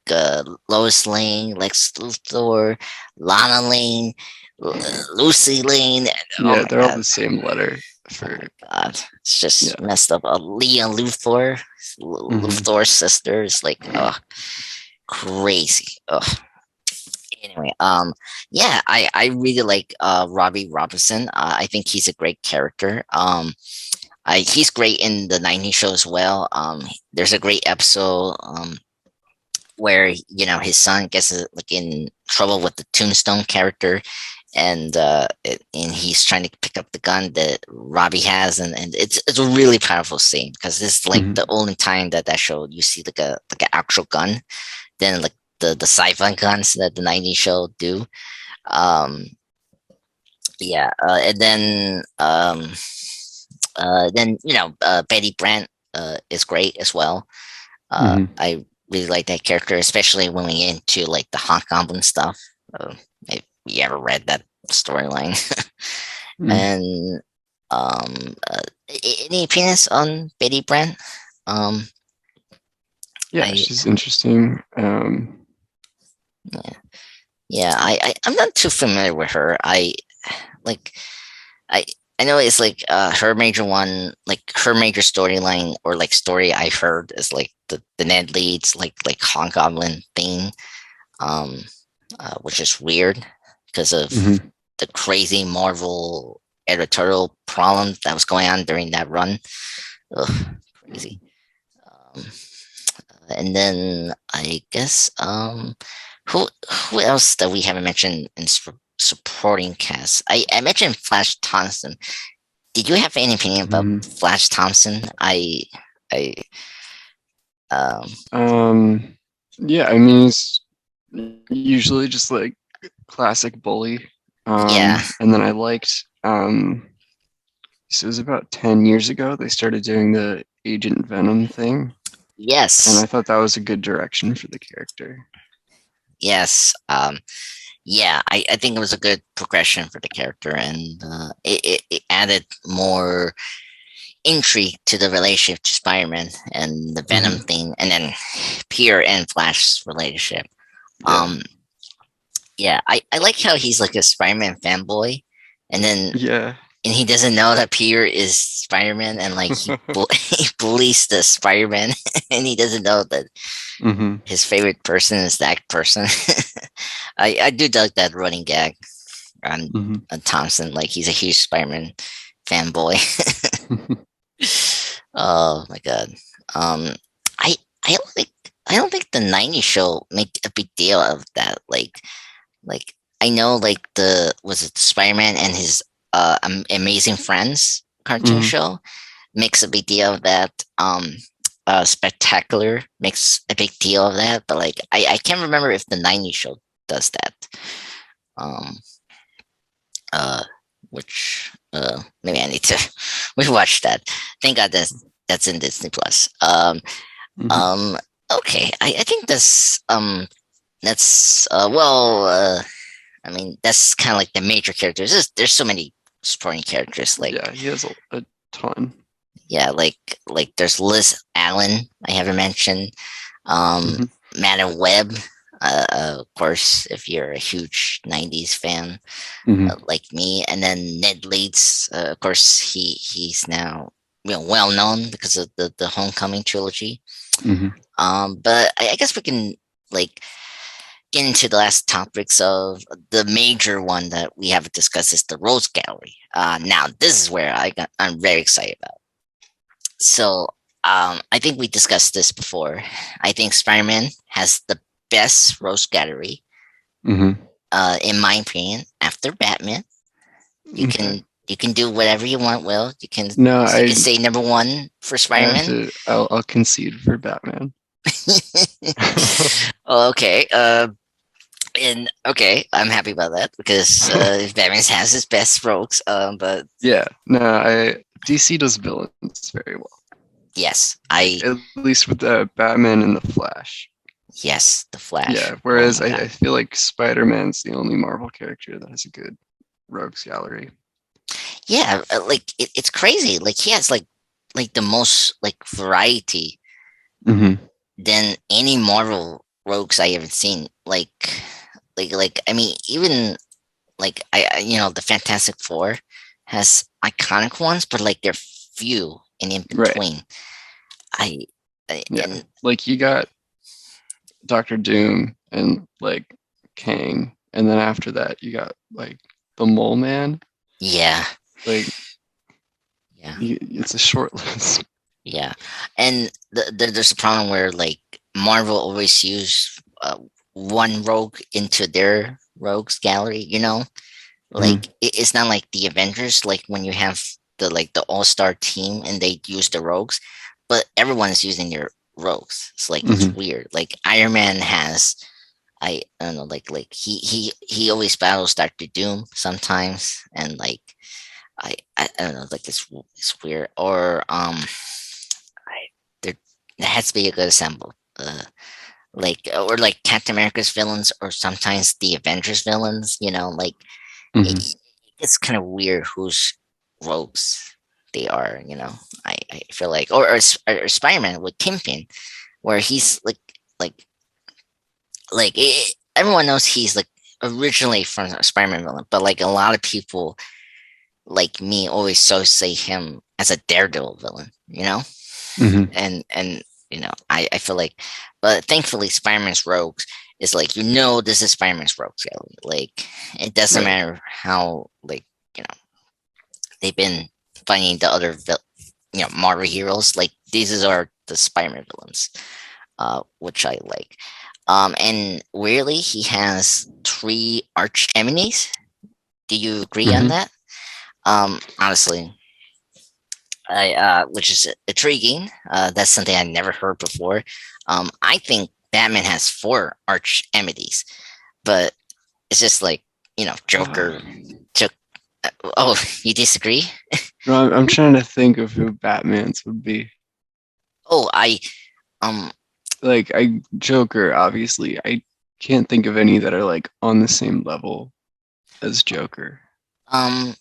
Lois Lane, Lex Luthor, Lana Lane, Lucy Lane. Oh Yeah, my they're all god. the same letter Oh for my god, it's yeah. just messed up. Leah Luthor, Hmm. Luthor's sister is like, crazy. Ugh. Anyway, yeah, I really like Robbie Robinson. I think he's a great character. He's great in the '90s show as well. There's a great episode where his son gets like in trouble with the Tombstone character, and he's trying to pick up the gun that Robbie has, and it's a really powerful scene, because this is like the Hmm. only time that show you see like an actual gun, then like the sci-fi guns that the '90s show do. Um, yeah, and then Betty Brant is great as well. Hmm. I really like that character, especially when we get into like the Hobgoblin stuff. If you ever read that storyline, Hmm. and any opinions on Betty Brant? Um, Yeah, I she's interesting. yeah, yeah, I'm not too familiar with her. Like I I know it's like her major one, like her major storyline or like story I heard is like the Ned Leeds like Hobgoblin thing, um, which is weird because of Hmm. the crazy Marvel editorial problem that was going on during that run. Ugh, crazy. Um, and then I guess who else that we haven't mentioned in supporting cast? I mentioned Flash Thompson. Did you have any opinion about Hmm. Flash Thompson? I um Um, yeah, I mean, it's usually just like classic bully. yeah, And then I liked, so it was about 10 years ago, they started doing the Agent Venom thing, and I yes, thought that was a good direction for the character. yes, yeah. I think it was a good progression for the character, and it added more intrigue to the relationship to Spider-Man and the Venom Hmm. thing, and then Peter and Flash's relationship. Yeah. Um, yeah, I like how he's like a Spider-Man fanboy, and then Yeah. and he doesn't know that Peter is Spider-Man, and like he bullies the Spider-Man, and he doesn't know that Hmm. his favorite person is that person. I do like that running gag Hmm. on Thompson. Like he's a huge Spider-Man fanboy. Oh my god. Um, I I don't think I don't think the '90s show make a big deal of that. Like I know like the was it Spider-Man and his Amazing Friends cartoon Hmm. show makes a big deal of that. Spectacular makes a big deal of that, but like I can't remember if the '90s show does that. Um, uh, which maybe I need to we watched that. Thank God that's in Disney Plus. Mhm. Um, okay, I think that's well, I mean that's kind of like the major characters. There's so many supporting characters. Like Yeah, he has a ton. yeah, like there's Liz Allen I haven't mentioned. Um, Hmm. Madam Web. Of course, if you're a huge '90s fan Hmm. like me, and then Ned Leeds. Of course, he's now well known because of the Homecoming trilogy. Hmm. But I guess we can like get into the last topics of the major one that we haven't discussed is the Rose Gallery. Now this is where I'm very excited about. So I think we discussed this before. I think Spider-Man has the best Rose Gallery, Hmm. in my opinion, after Batman. You Okay. can do whatever you want, Will. No, You can say number one for I have Spider-Man. to. I'll concede for Batman. Okay. And okay, I'm happy about that because Batman has his best rogues. But Yeah. No, I DC does villains very well. yes, Like I at least with the Batman and the Flash. yes, the Flash. Yeah. Oh Whereas my god. I feel like Spider-Man's the only Marvel character that has a good rogues gallery. Yeah, like it's crazy. Like he has like the most like variety Hmm. than any Marvel rogues I ever seen. Like I mean, even like the Fantastic Four has iconic ones, but like they're few and in Right. between. I, I Yeah. and Like you got Doctor Doom and like Kang, and then after that you got like the Mole Man. yeah, Like yeah, it's a short list. yeah, and there's a problem where like Marvel always use one rogue into their rogues gallery. Hmm. Like it's not like the Avengers, like when you have the all-star team and they use the rogues, but everyone's using their rogues. It's like it's Hmm. weird. Like Iron Man has I don't know, like he always battles Doctor Doom sometimes, and like I don't know, like it's weird. Or I there has to be a good ensemble. Like or like Captain America's villains, or sometimes the Avengers villains. Like Hmm. it, it's kind of weird whose rogues they are. I feel like or Spider-Man with Kingpin, where he's everyone knows he's like originally from a Spider-Man villain, but like a lot of people like me always associate him as a Daredevil villain. Hmm. And I feel like, but thankfully Spider-Man's rogues is like this is Spider-Man's rogues. Like it doesn't Right. matter how like you know they've been fighting the other Marvel heroes. Like these are the Spider-Man villains, which I like. And weirdly, he has three arch enemies. Do you agree on Hmm. that? Honestly, which is intriguing. That's something I never heard before. I think Batman has four arch enemies, but it's just like Uh, Joker took. Oh, you disagree? no, I'm trying to think of who Batman's would be. Oh, um Like I Joker, obviously. I can't think of any that are like on the same level as Joker. um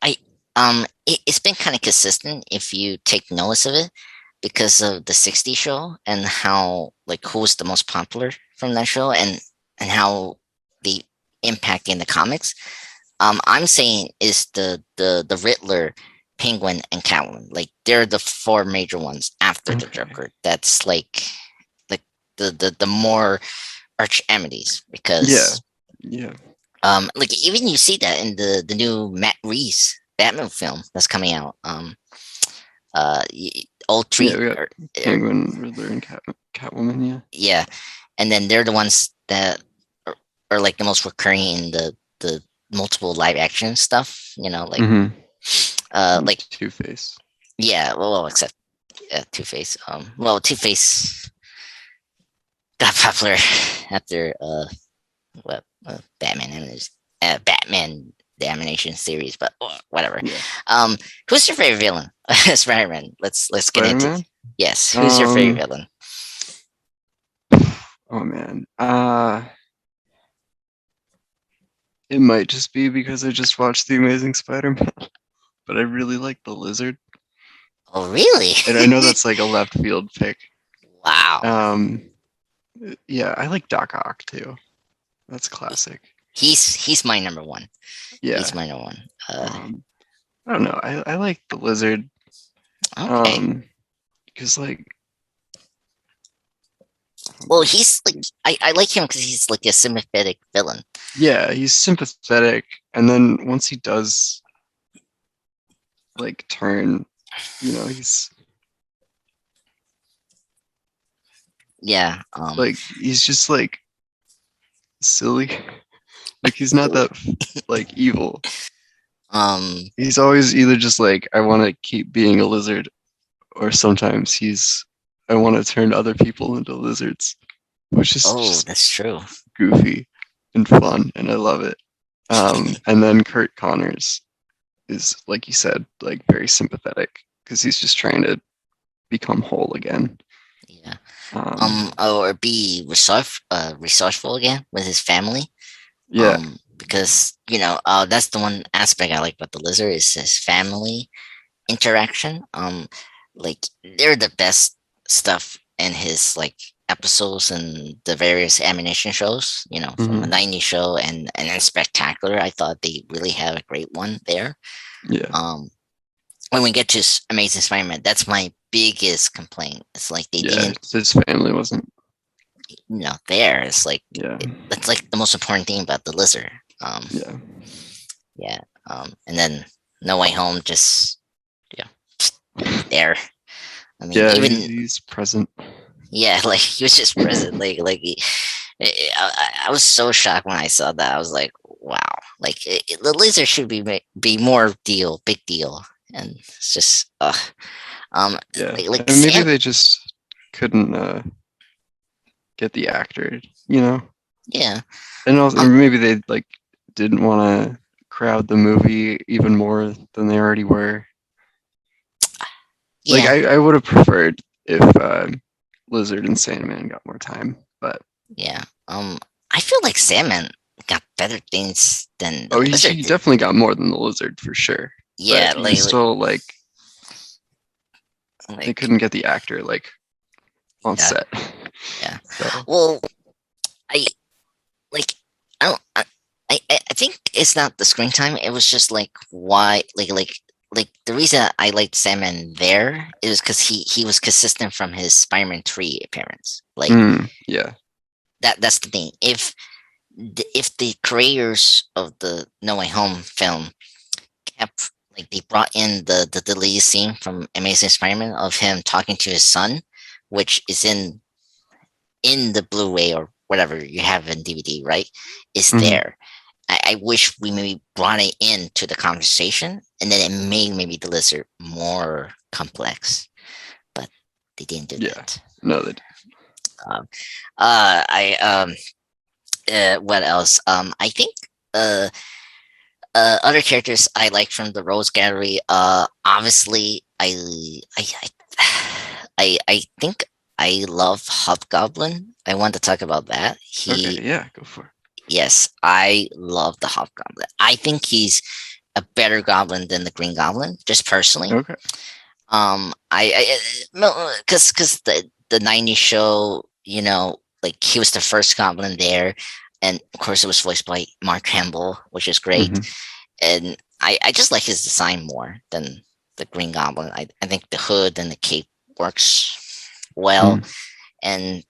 I it's been kind of consistent if you take notice of it because of the '60s show and how like who was the most popular from that show and how the impact in the comics. I'm saying is the Riddler, Penguin, and Catwoman. Like they're the four major ones after the Okay. Joker. That's like the more arch enemies Yeah. because Yeah. like even you see that in the new Matt Reeves Batman film that's coming out. Uh, all Yeah, three we got are Penguin, Riddler, and Catwoman, yeah. yeah, and then they're the ones that are like the most recurring in the multiple live action stuff. Hmm. And Like Two-Face. yeah, well, except Two Face. Well, Two Face got popular after what Batman and his Batman. the animation series, but whatever. Yeah. Um, who's your favorite villain? Spider-Man. Let's get into Spider-Man. yes. Who's your favorite Um. villain? Oh man. It might just be because I just watched The Amazing Spider-Man, but I really like the Lizard. Oh, really? And I know that's like a left field pick. Wow. Um. Yeah, I like Doc Ock too. That's classic. He's my number one. He's Yeah. my number one. Um. I don't know. I like the Lizard. Okay. Um. Because like, Well, he's like I like him because he's like a sympathetic villain. yeah, he's sympathetic, and then once he does like turn, he's Yeah. he's just like silly. Like he's not that like evil. Um. He's always either just like I want to keep being a lizard, or sometimes I want to turn other people into lizards, which is Oh, just that's true. goofy and fun, and I love it. And then Kurt Connors is like you said, like very sympathetic because he's just trying to become whole again. Yeah. Um, Or be resourceful again with his family. yeah, Because that's the one aspect I like about the lizard is his family interaction. Like they're the best stuff in his like episodes and the various animation shows. From the hmm '90s show and then Spectacular. I thought they really had a great one there. yeah, Um, when we get to Amazing Spider-Man, that's my biggest complaint. It's like they yeah. didn't, His family wasn't. there. It's like Yeah, that's like the most important thing about the lizard. yeah, Yeah. And then No Way Home just yeah there. I mean, yeah. even He's present. yeah, like he was just present. I was so shocked when I saw that. I was like, wow, like the lizard should be more big deal, and it's just um Yeah, like and maybe Sam. they just couldn't get the actor, you know, Yeah. and also or Um. maybe they like didn't want to crowd the movie even more than they already were. Like Yeah. I would have preferred if Lizard and Sandman got more time, but Yeah. I feel like Salmon got better things than the oh, he, lizard he did. definitely got more than the Lizard for sure. But Yeah. he was still like they Like couldn't get the actor like on yeah. set. Yeah. So Well, I like I don't I think it's not the screen time. It was just like why like the reason I liked Salmon there is because he was consistent from his Spider-Man 3 appearance. Like yeah. that's the thing. If the creators of the No Way Home film kept like they brought in the deleted scene from Amazing Spider-Man of him talking to his son, which is in the Blu-ray or whatever you have in DVD, right? Is hmm there. I wish we maybe brought it into the conversation and then it made maybe the lizard more complex, but they didn't do Yeah. that. No, they Um, I what else? I think uh other characters I like from the Rose Gallery. Obviously, I think I love Hobgoblin. I want to talk about that. okay, yeah, go for Yes, I love the Hobgoblin. I think he's a better Goblin than the Green Goblin, just it. personally. Okay. I no, because the '90s show, like he was the first Goblin there, and of course it was voiced by Mark Hamill, which is great. hmm And I just like his design more than the Green Goblin. I think the hood and the cape works well, hmm and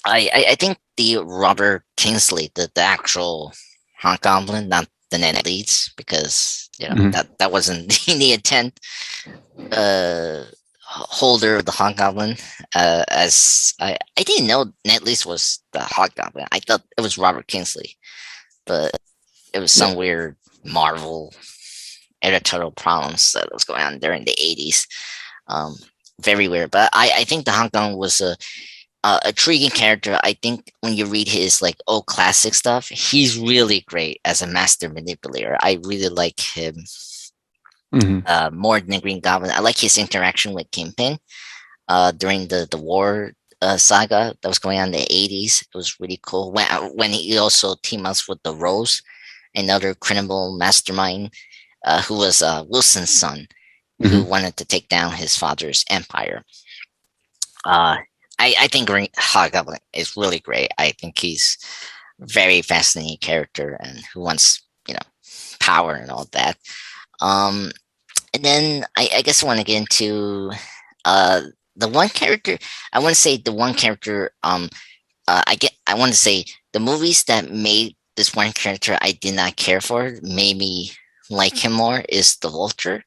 I think the Robert Kingsley, the actual Hobgoblin, not the Ned Leeds, because hmm that wasn't the intent holder of the Hobgoblin. As I didn't know Ned Leeds was the Hobgoblin. I thought it was Robert Kingsley, but it was Yeah. some weird Marvel editorial problems that was going on during the '80s. Um, very weird. But I think the Hobgoblin was intriguing character. I think when you read his like old classic stuff, he's really great as a master manipulator. I really like him Hmm. more than the Green Goblin. I like his interaction with Kingpin during the war saga that was going on in the 80s. It was really cool when he also teamed up with the Rose, another criminal mastermind who was Wilson's son, who Hmm. wanted to take down his father's empire. Uh, I think Green Hobgoblin is really great. I think he's a very fascinating character and who wants power and all that. Um, and then I guess I want to get into uh the one character. I want to say the one character. I want to say the movies that made this one character I did not care for made me like him more is the Vulture.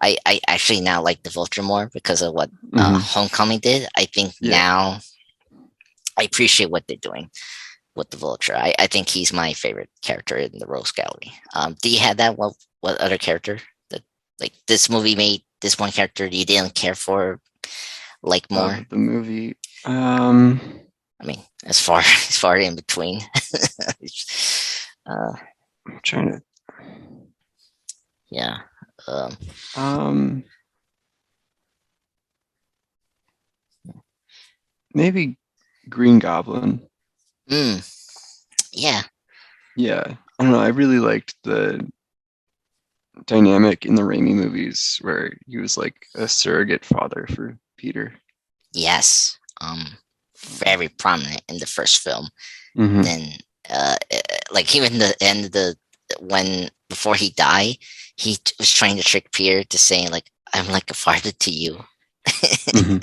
I actually now like the Vulture more because of what Hmm. Homecoming did. I think Yeah. now I appreciate what they're doing with the Vulture. I think he's my favorite character in the Rose Gallery. Do you have that? What other character that like this movie made this one character you didn't care for like more? The movie. Um, I mean, as far as far in between. uh, I'm trying yeah. Um, to. Maybe Green Goblin. mm, yeah. Yeah. I don't know. I really liked the dynamic in the Raimi movies where he was like a surrogate father for Peter. Yes. Very prominent in the first film. Hmm. Then, like even the end of the when before he died, was trying to trick Peter to saying like I'm like a father to you, Hmm.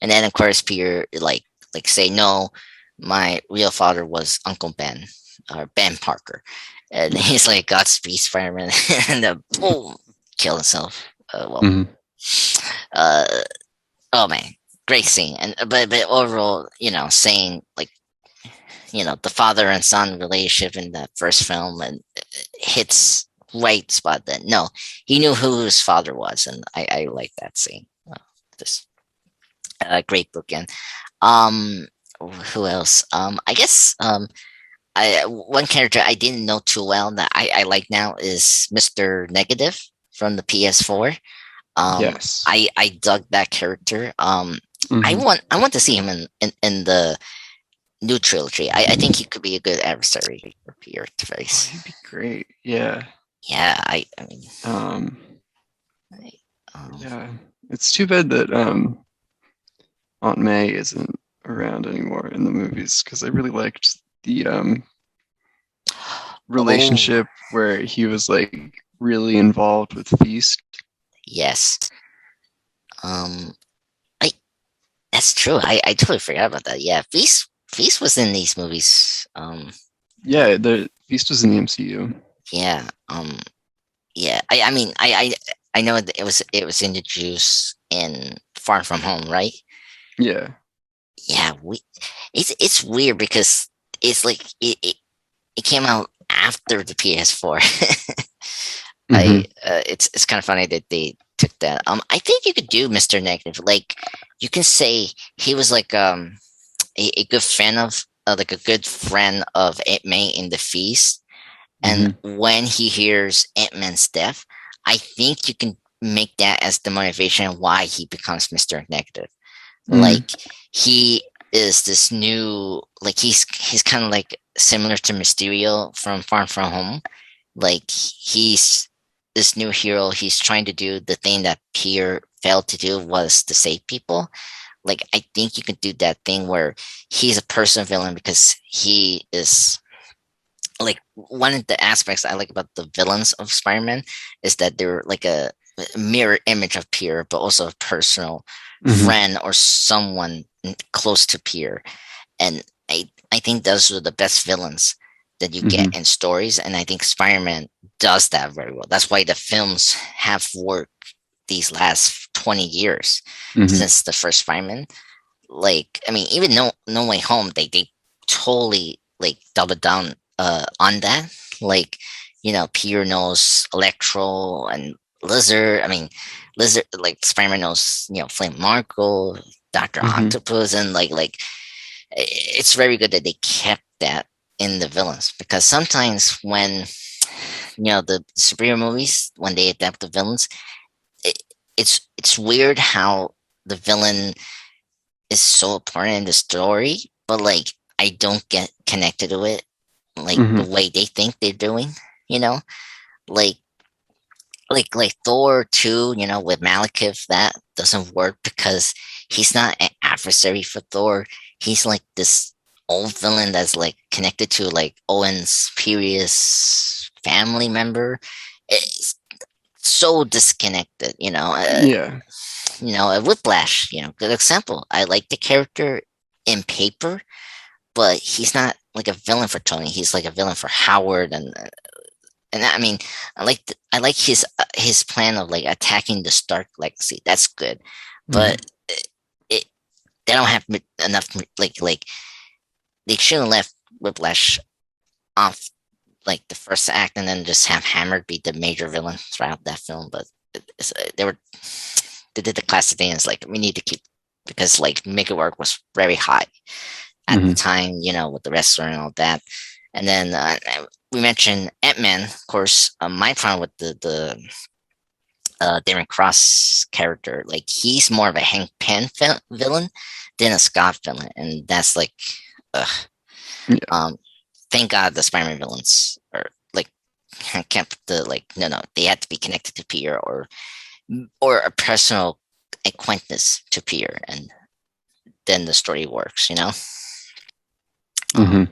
and then of course Peter like say no, my real father was Uncle Ben or Ben Parker, and he's like Godspeed Spider-Man, and boom, kill himself. Well, Hmm. uh, oh man, great scene, and but overall, saying like the father and son relationship in the first film and hits right spot then. No, he knew who his father was, and I like that scene. Just great bookend. Um, who else? I guess I one character I didn't know too well that I like now is Mr. Negative from the PS4. Um, Yes. I dug that character. Hmm. I want to see him in the new trilogy. I think he could be a good adversary for Peter to Oh, face. he'd be great. Yeah. Yeah, I mean, Um, I, um, yeah. It's too bad that Aunt May isn't around anymore in the movies because I really liked the oh relationship where he was like really involved with Feast. yes, um, I that's true. I totally forgot about that. Yeah, Feast was in these movies. Yeah, the Feast was in the MCU. Yeah, yeah. I mean, I know that it was introduced in Far From Home, right? Yeah. Yeah, it's weird because it's like it came out after the PS4. Hmm. It's kind of funny that they took that. I think you could do Mr. Negative. Like you can say he was like a good fan of like a good friend of Aunt May in the feast. And Hmm. when he hears Ant Man's death, I think you can make that as the motivation why he becomes Mr. Negative. Hmm. Like he is this new like he's kind of like similar to Mysterio from Far From Home. Like he's this new hero. He's trying to do the thing that Peter failed to do was to save people. Like I think you could do that thing where he's a person villain because he is like one of the aspects I like about the villains of Spider-Man is that they're like a mirror image of Peter, but also a personal Hmm. friend or someone close to Peter. And I think those are the best villains that you get Hmm. in stories, and I think Spider-Man does that very well. That's why the films have worked these last 20 years Hmm. since the first Spider-Man. Like, I mean, even No Way Home, they totally like double down on that. Like, Peter knows Electro and Lizard. I mean, Lizard like Spider-Man knows Flame Marco. Doctor Hmm. Octopus, and it's very good that they kept that in the villains, because sometimes when the superhero movies, when they adapt the villains, it, it's weird how the villain is so important in the story, but I don't get connected to it like the Hmm. way they think they're doing, you know? Like like Thor 2, with Malekith, that doesn't work because he's not an adversary for Thor. He's like this old villain that's like connected to like Owen's previous family member. It's so disconnected, Yeah. a Whiplash, good example. I like the character in paper, but he's not like a villain for Tony. He's like a villain for Howard, and I mean, I like his plan of like attacking the Stark legacy. That's good, Hmm. but it they don't have enough like they should have left Whiplash off like the first act and then just have Hammer be the major villain throughout that film. But they did the classic thing. It's like we need to keep, because like make it work was very high at the Hmm. time, with the wrestler and all that. And then we mentioned Ant-Man, of course. My problem with the Darren Cross character, like he's more of a Hank Pym villain than a Scott villain, and that's like, ugh. Yeah. Um, thank God the Spider-Man villains are like kept the like no, they had to be connected to Peter, or a personal acquaintance to Peter, and then the story works. Um, Hmm.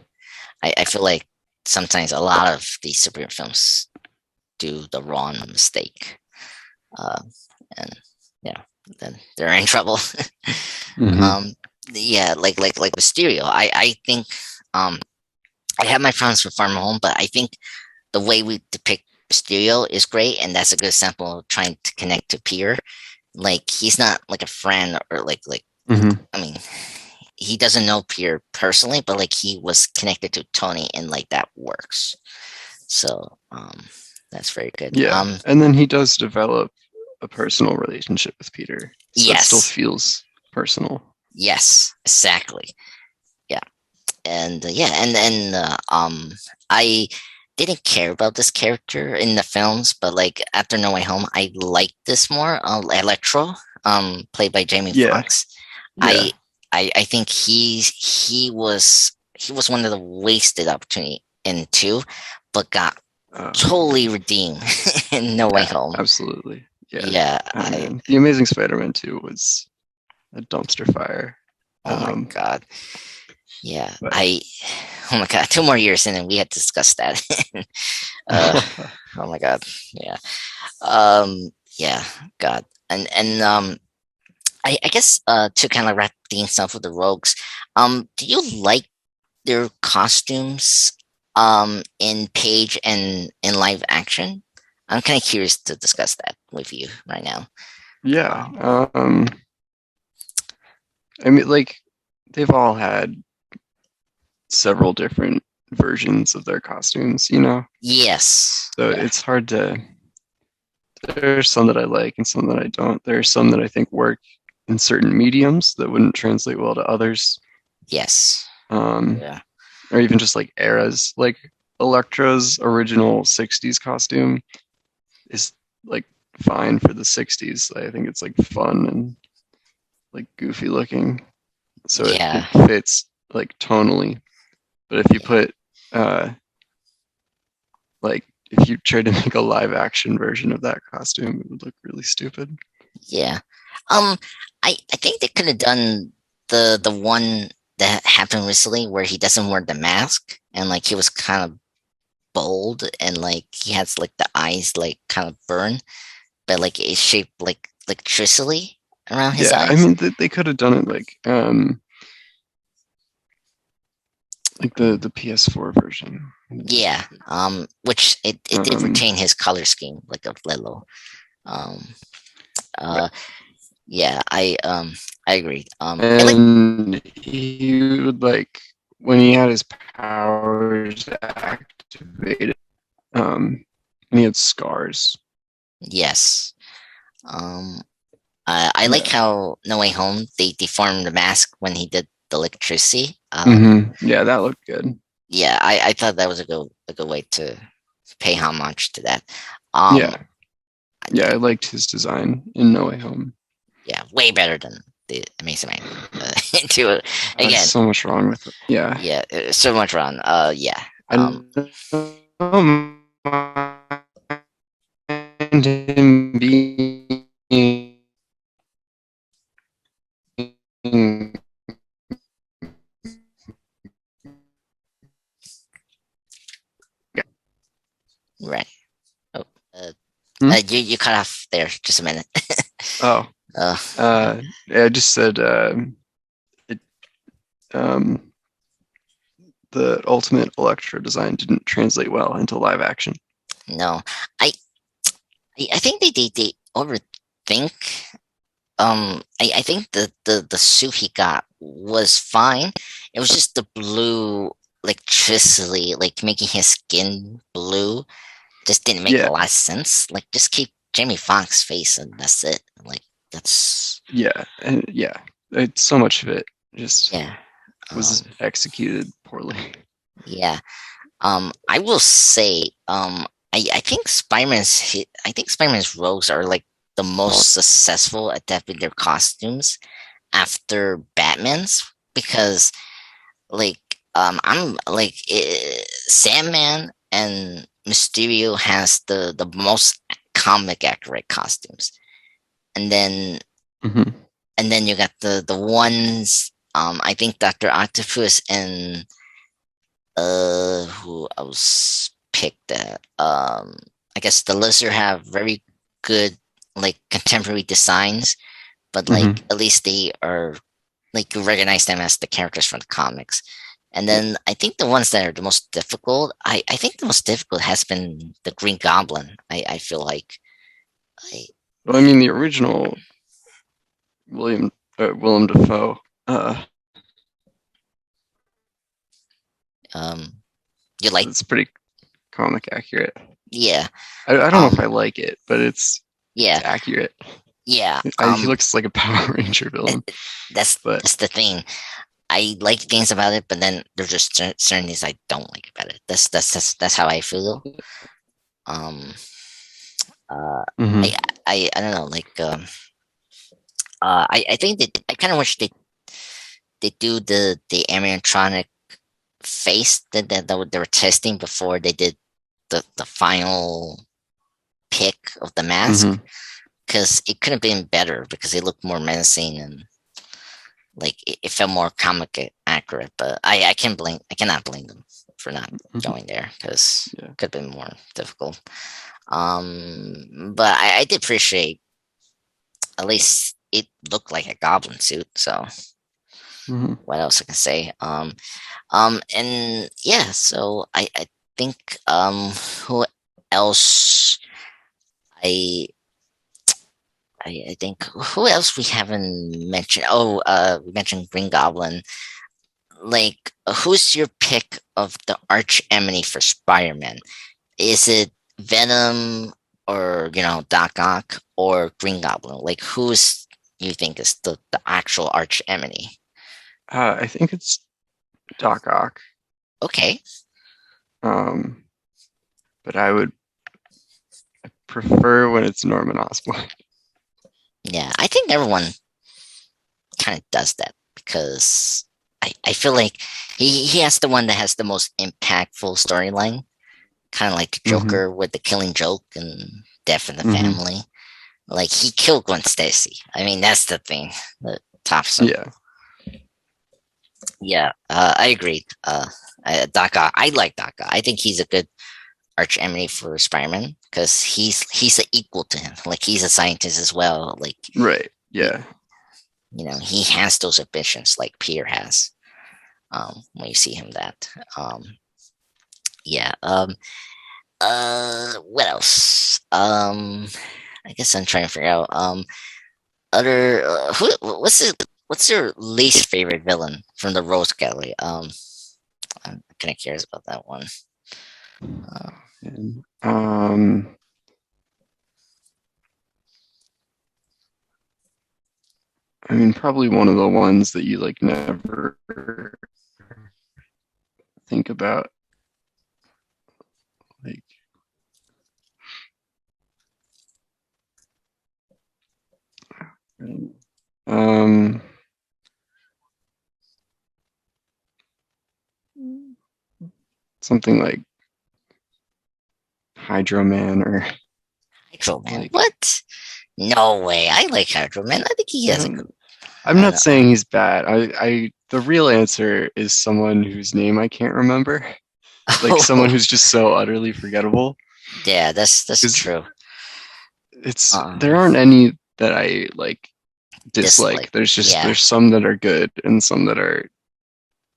I feel like sometimes a lot of these superhero films do the wrong mistake, uh, and yeah, then they're in trouble. Hmm. um, yeah, like Mysterio. I think um, I have my problems with Farm Home, but I think the way we depict Mysterio is great, and that's a good example of trying to connect to Peter. Like he's not like a friend, or Hmm. I mean, he doesn't know Peter personally, but like he was connected to Tony, and like that works. So that's very good. Yeah. And then he does develop a personal relationship with Peter. So it still Yes, feels personal. yes, exactly. Yeah, and yeah, and I didn't care about this character in the films, but like after No Way Home, I liked this more. Electro, played by Jamie Yeah. Foxx. Yeah. I I think he was one of the wasted opportunity in two, but got Um, totally redeemed in No Way yeah, Home. absolutely. Yeah. Yeah, Oh man. The Amazing Spider-Man 2 was a dumpster fire. oh my Um, god. Yeah, but oh my god, 2 more years in and we had discussed that. uh, oh my god. Yeah. Yeah, God. And I guess to kind of wrap things up with the Rogues, do you like their costumes in Page and in live action? I'm kind of curious to discuss that with you right now. yeah. Um, I mean, like they've all had several different versions of their costumes, you know? yes. So Yeah. it's hard to. There's some that I like and some that I don't. There's some that I think work in certain mediums that wouldn't translate well to others. Yes. Um, Yeah. or even just like eras. Like Elektra's original 60s costume is like fine for the 60s. I think it's like fun and like goofy looking. So it Yeah. fits like tonally. But if you put like if you tried to make a live action version of that costume, it would look really stupid. Yeah. Um, I think they could have done the one that happened recently where he doesn't wear the mask, and like he was kind of bold, and like he has like the eyes like kind of burn, but like it's shaped like electricity around his Yeah, I eyes. mean they could have done it like the PS4 version. Yeah. Which it did Um, retain his color scheme like of Lilo. Um. yeah. Uh. Yeah. I agree. I like. And he would like when he had his powers activated, and he had scars. Yes. Um. I like Yeah. how No Way Home they deformed the mask when he did the electricity. Yeah, that looked good. Yeah, I thought that was a good way to pay homage to that. Um, Yeah. Yeah, I liked his design in No Way Home. yeah, way better than the Amazing Man. To There's again, so much wrong with it. Yeah. yeah, so much wrong. Yeah. I don't mind him being Right. Oh, uh, hmm? you cut off there just a minute. Oh, uh, yeah, I just said it, um, the Ultimate Electro design didn't translate well into live action. no, I I think they overthink. I think the suit he got was fine. It was just the blue electricity, like making his skin blue, just didn't make a Yeah, lot of sense. Like, just keep Jamie Foxx face and that's it. Like, that's yeah, and yeah, so much of it just yeah, was executed poorly. yeah. I will say, I think Spider-Man's rogues are like the most successful at adapting their costumes after Batman's because like I'm like Sandman and Mysterio has the most comic accurate costumes, and then hmm you got the ones I think Doctor Octopus and who else picked that I guess the Lizard have very good like contemporary designs, but like hmm at least they are like you recognize them as the characters from the comics. And Yeah. then I think the ones that are the most difficult, I think the most difficult has been the Green Goblin. I feel like I, Well, I mean, the original Willem Dafoe. Uh, um you like it's pretty comic accurate. yeah I don't know if I um like it, but it's yeah accurate. yeah He looks like a Power Ranger villain, but that's the thing. I like things about it, but then there's just certain things I don't like about it. That's how I feel. Um, uh, I hmm I don't know. Like I think that I kind of wish they do the animatronic face they were testing before they did the final pick of the mask hmm because it could have been better because it looked more menacing and like it felt more comic accurate. But I cannot blame them for not hmm going there because yeah. it could have been more difficult. But I did appreciate at least it looked like a goblin suit. So hmm what else I can say? And yeah, so I think who else I I think who else we haven't mentioned? Oh, we mentioned Green Goblin. Like, who's your pick of the arch enemy for Spider-Man? Is it Venom or Doc Ock or Green Goblin? Like, who's you think is the actual arch enemy? I think it's Doc Ock. Okay, Um, but I would prefer when it's Norman Osborn. yeah, I think everyone kind of does that because I feel like he has the one that has the most impactful storyline, kind of like the hmm Joker with the Killing Joke and Death in the hmm Family. Like, he killed Gwen Stacy. I mean, that's the thing that tops him. Yeah. Yeah, I agree. Doc Ock, I like Doc Ock. I think he's a good arch enemy for Spider-Man because he's an equal to him. Like, he's a scientist as well. Like, Right. he, Yeah. he has those ambitions like Peter has. When you see him that. Yeah. What else? I guess I'm trying to figure out. Other. What's your least favorite villain from the Rose Gallery? I'm kind of curious about that one. Uh, And, mean, probably one of the ones that you like never think about. Like, um, something like Hydro Man or Hydro Man. like What? No way. I like Hydro Man. I think he I has a don't good. know. I'm I don't not know. saying he's bad. The real answer is someone whose name I can't remember. Like someone Oh, who's just so utterly forgettable. yeah, that's Because true. there Um, aren't any that I like dislike. dislike. Yeah, There's some that are good and some that are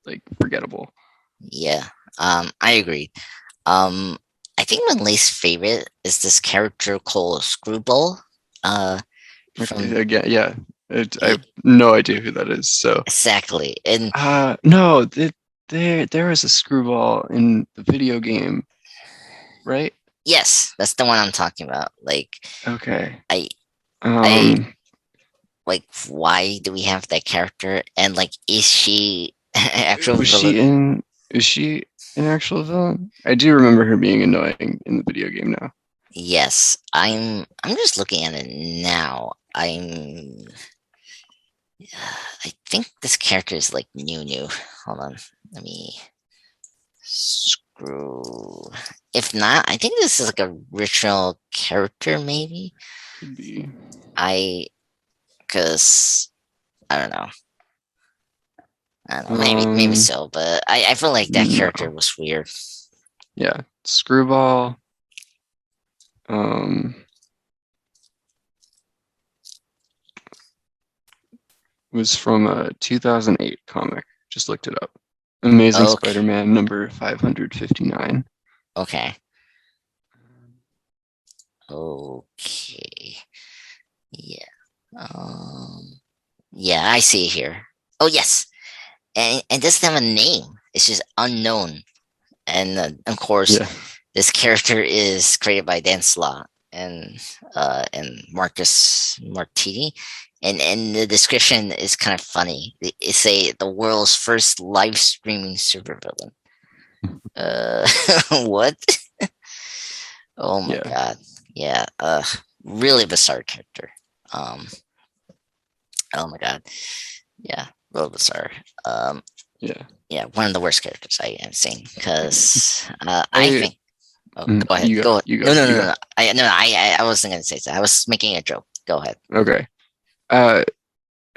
like forgettable. yeah. I agree. Um, I think my least favorite is this character called Screwball. Uh, from Okay, again, yeah. I y- have no idea who that is. So, exactly, and no, there was a screwball in the video game, right? yes, that's the one I'm talking about. Like, Okay. I, I Um, like. Why do we have that character? And like, is she an actual was she villain? in? Is she an actual villain? I do remember her being annoying in the video game now. Yes, I'm just looking at it now. I think this character is like new. Hold on. Let me screw. If not, I think this is like a original character, maybe. Could be. I, because I don't know. I don't know. Maybe Um, so, but I feel like that no. character was weird. Yeah, Screwball. Um, was from a 2008 comic. Just looked it up. Amazing Okay, Spider-Man number 559. okay, okay. Yeah. Um. Yeah, I see it here. Oh yes, and it doesn't have a name. It's just unknown. And of course, Yeah, this character is created by Dan Slott and Marcus Martini, and the description is kind of funny. It's the world's first live streaming supervillain. Uh, what? Oh my yeah, god! Yeah, really bizarre character. Um, oh my god, yeah, real bizarre. Um, yeah. yeah, one of the worst characters I have seen because I I think. Oh, go ahead. you go, Go. you go, No, no, you no, go. no. I wasn't gonna say that. I was making a joke. Go ahead. Okay. Uh,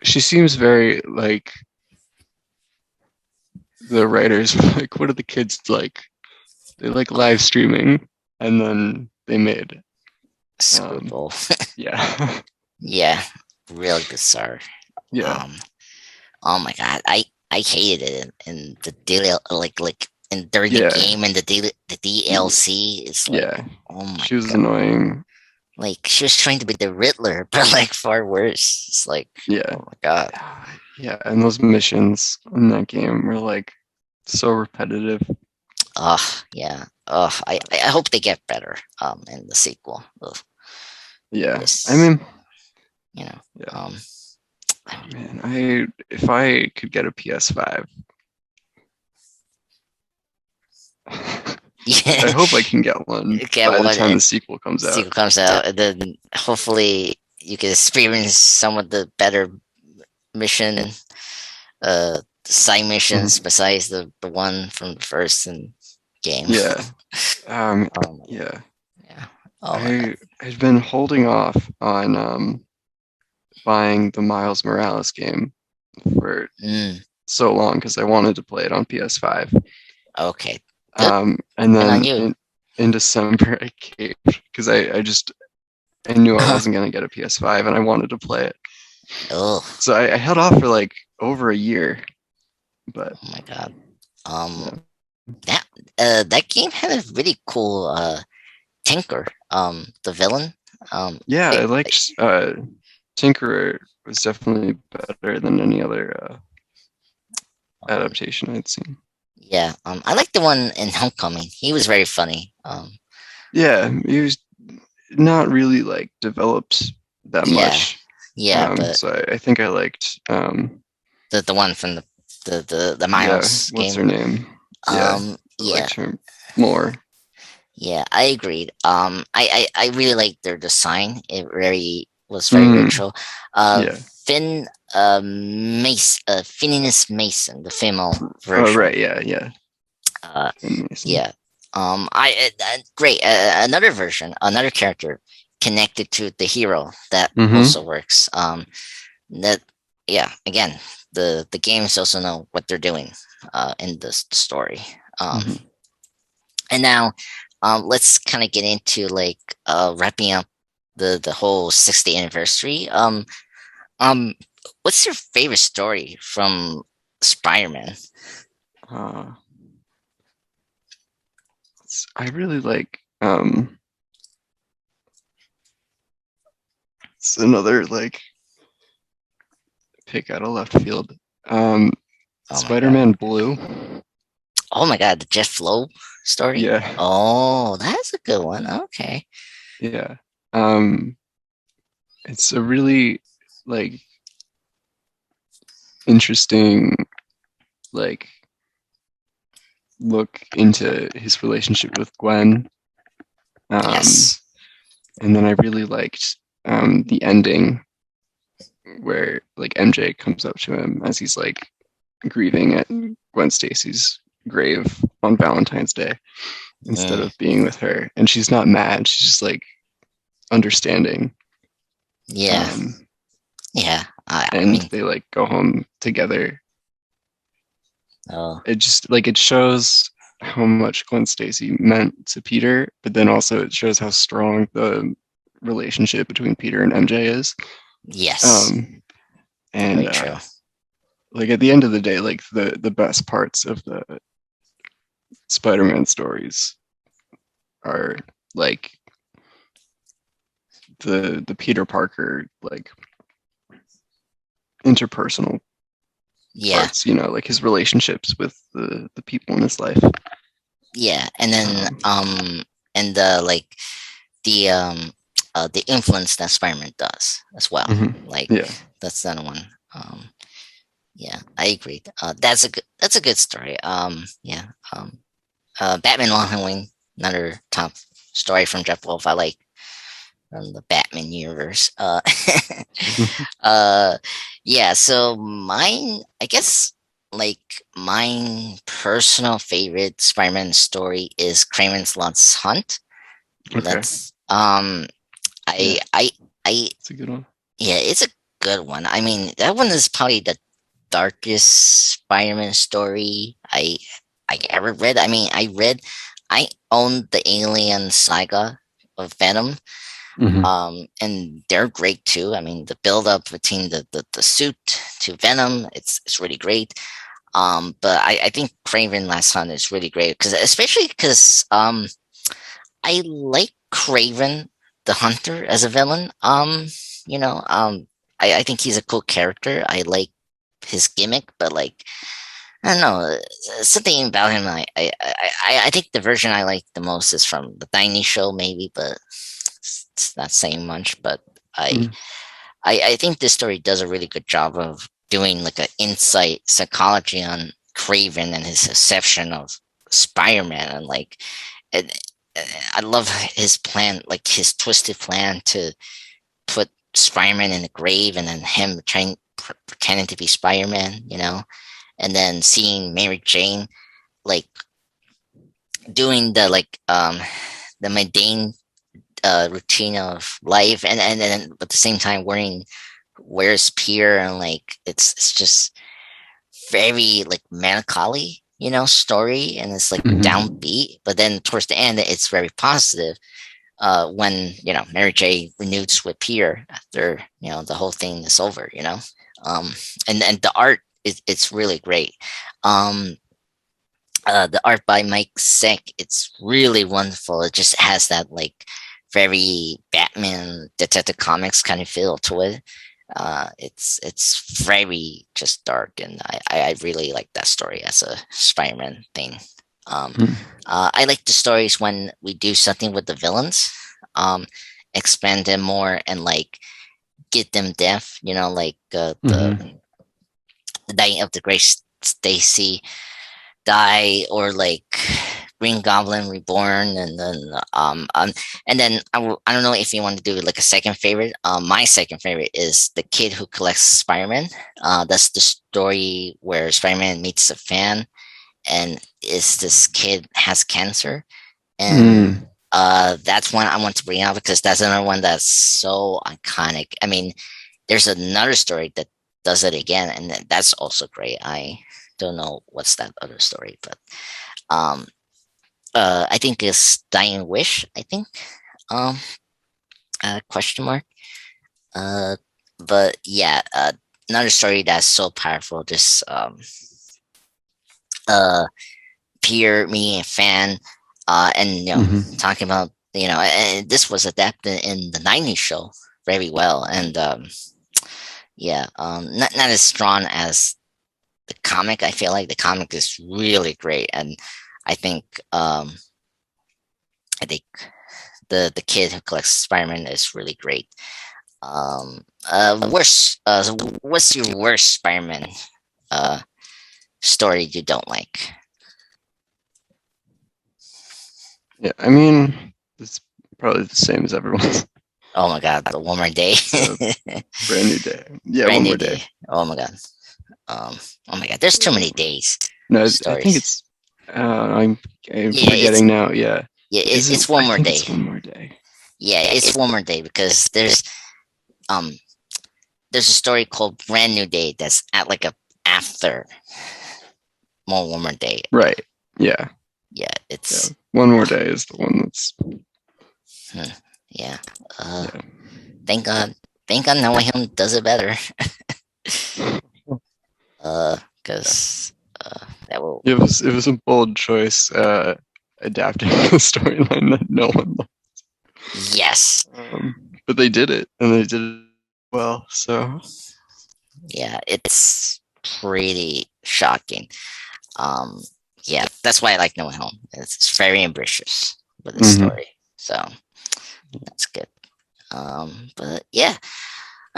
she seems very like the writers were like, what are the kids like? They like live streaming, and then they made. Um, Screwball. yeah, Yeah, really bizarre. yeah, Um. Oh my god, I hated it in the daily like and during the yeah, game and the DLC. It's like, yeah. oh my She was god, annoying. like she was trying to be the Riddler, but like far worse. It's like, Yeah, oh my god. yeah. And those missions in that game were like so repetitive. Oh yeah. Oh, I hope they get better. In the sequel. Ugh, Yeah, I this, mean, you know. yeah. Um. I Oh mean, man, I if I could get a PS5, I yeah. hope I can get one Get by the one time the sequel comes out. sequel comes out, and then hopefully you can experience some of the better mission and side missions Mhm. besides the one from the first and game. Yeah. Oh my god. Yeah. Yeah. Oh my god. I've been holding off on buying the Miles Morales game for Mm, so long because I wanted to play it on PS5. okay. Good. And Good on then you. in December I caved because I knew I wasn't gonna get a PS5 and I wanted to play it. Oh, So I held off for like over a year, but oh my god. Um yeah. that that game had a really cool Tinker, the villain. Yeah, I They, liked Tinkerer was definitely better than any other um adaptation I'd seen. yeah, I like the one in Homecoming. He was very funny. Yeah, he was not really like developed that Yeah, much. Yeah, but So I think I liked the one from the yeah, Miles what's game. her name? Yeah, I Yeah, liked her more. yeah, I agreed. I really liked their design. It very was very Mm, retro. Uh, yeah. Finn Phineas Mason, the female Oh version. right, yeah, yeah. Uh, Finn Mason. yeah. Great. Another version, another character connected to the hero that Mm-hmm. also works. That yeah. Again, the games also know what they're doing. In this story. Um, Mm-hmm. and now, let's kind of get into like wrapping up the whole 60th anniversary. Um, what's your favorite story from Spider-Man? Uh, I really like it's another like pick out of left field. Um, Oh my god. Spider-Man Blue. Oh my god, the Jet Flow story. Yeah, Oh, that's a good one. Okay. yeah. Um, it's a really like interesting like look into his relationship with Gwen. Um, Yes. and then I really liked the ending where like MJ comes up to him as he's like grieving at Gwen Stacy's grave on Valentine's Day instead Mm, of being with her. And she's not mad, she's just like understanding. yeah. Um, Yeah. I and mean, they like go home together. oh, It just like it shows how much Gwen Stacy meant to Peter, but then also it shows how strong the relationship between Peter and MJ is. yes. Um, and Very true. like at the end of the day, like the best parts of the Spider-Man stories are like the Peter Parker like interpersonal Yeah. parts, you know, like his relationships with the people in his life. Yeah. And then Um, and like the the influence that Spider-Man does as well. Like yeah. that's another one. Um yeah, I agree. That's a good story. Yeah. Batman Long Halloween, another top story from Jeff Wolf. I like from the Batman universe. Uh, yeah. So mine, I guess, like mine personal favorite Spider-Man story is Kraven's Lost Hunt. Okay. That's Yeah, I it's a good one. yeah, it's a good one. I mean, that one is probably the darkest Spider-Man story I ever read. I mean, I owned the Alien Saga of Venom, and they're great too. I mean, the build up between the suit to Venom, it's really great. But I think Craven Last Hunt is really great because especially because I like Craven the Hunter as a villain. You know, I think he's a cool character. I like his gimmick, but like I don't know, something about him. I think the version I like the most is from the Tiny Show, maybe, but it's not saying much. But I Mhm. I think this story does a really good job of doing like an insight psychology on Craven and his perception of Spider-Man, and like it, I love his plan, like his twisted plan to put Spider-Man in the grave, and then him trying pretending to be Spider-Man, you know, and then seeing Mary Jane like doing the the mundane routine of life, and then at the same time wearing where's Peter, and like it's just very like melancholy, you know, story, and it's like Mhm. downbeat, but then towards the end it's very positive when you know Mary J renews with Peter after you know the whole thing is over, you know, um, and the art is it's really great. Um, the art by Mike Sick, it's really wonderful. It just has that like very Batman Detective Comics kind of feel to it. It's very just dark, and I really like that story as a Spider-Man thing. Um, Mhm. I like the stories when we do something with the villains, um, expand them more, and like give them death, like Hmm. the dying of the Great Stacy die, or like Green Goblin Reborn, and then I don't know if you want to do like a second favorite. My second favorite is The Kid Who Collects Spider-Man. That's the story where Spider-Man meets a fan, and is this kid has cancer, and Mm. that's one I want to bring out because that's another one that's so iconic. I mean, there's another story that does it again, and that's also great. I don't know what's that other story, but um, I think it's Dying Wish. I think um, question mark. Uh, but yeah, another story that's so powerful. Just uh, peer, me, and fan, and Hmm. talking about and this was adapted in the '90s show very well, and yeah, not as strong as the comic. I feel like the comic is really great, and I think um, I think the kid who collects Spider-Man is really great. Worst. So what's your worst Spider-Man uh story you don't like? Yeah, I mean, it's probably the same as everyone's. Oh my god, the One More Day, Uh, Brand new day. Yeah, Brand one New more day. Day. Oh my god. Um. Oh my god. There's too many days No, I think stories. it's. I'm Yeah, forgetting now. Yeah, is it? it's One I More think Day. it's one more day. Yeah, it's One More Day because um there's a story called Brand New Day that's at like a after more One More Day. Right. Yeah. Yeah, Yeah. it's One more day is the one that's. hmm, yeah. Uh, Yeah. thank God. Thank God, No Way Home does it better. Yeah. Because that will. It was a bold choice, adapting the storyline that no one liked. Yes. But they did it, and they did it well. So. Yeah, it's pretty shocking. Um, yeah, that's why I like No Way Home. It's very ambitious with the Hmm. story, so that's good. But yeah,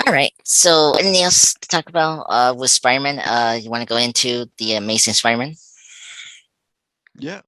all right. So, anything else to talk about with Spider-Man? You want to go into the Amazing Spider-Man? Yeah.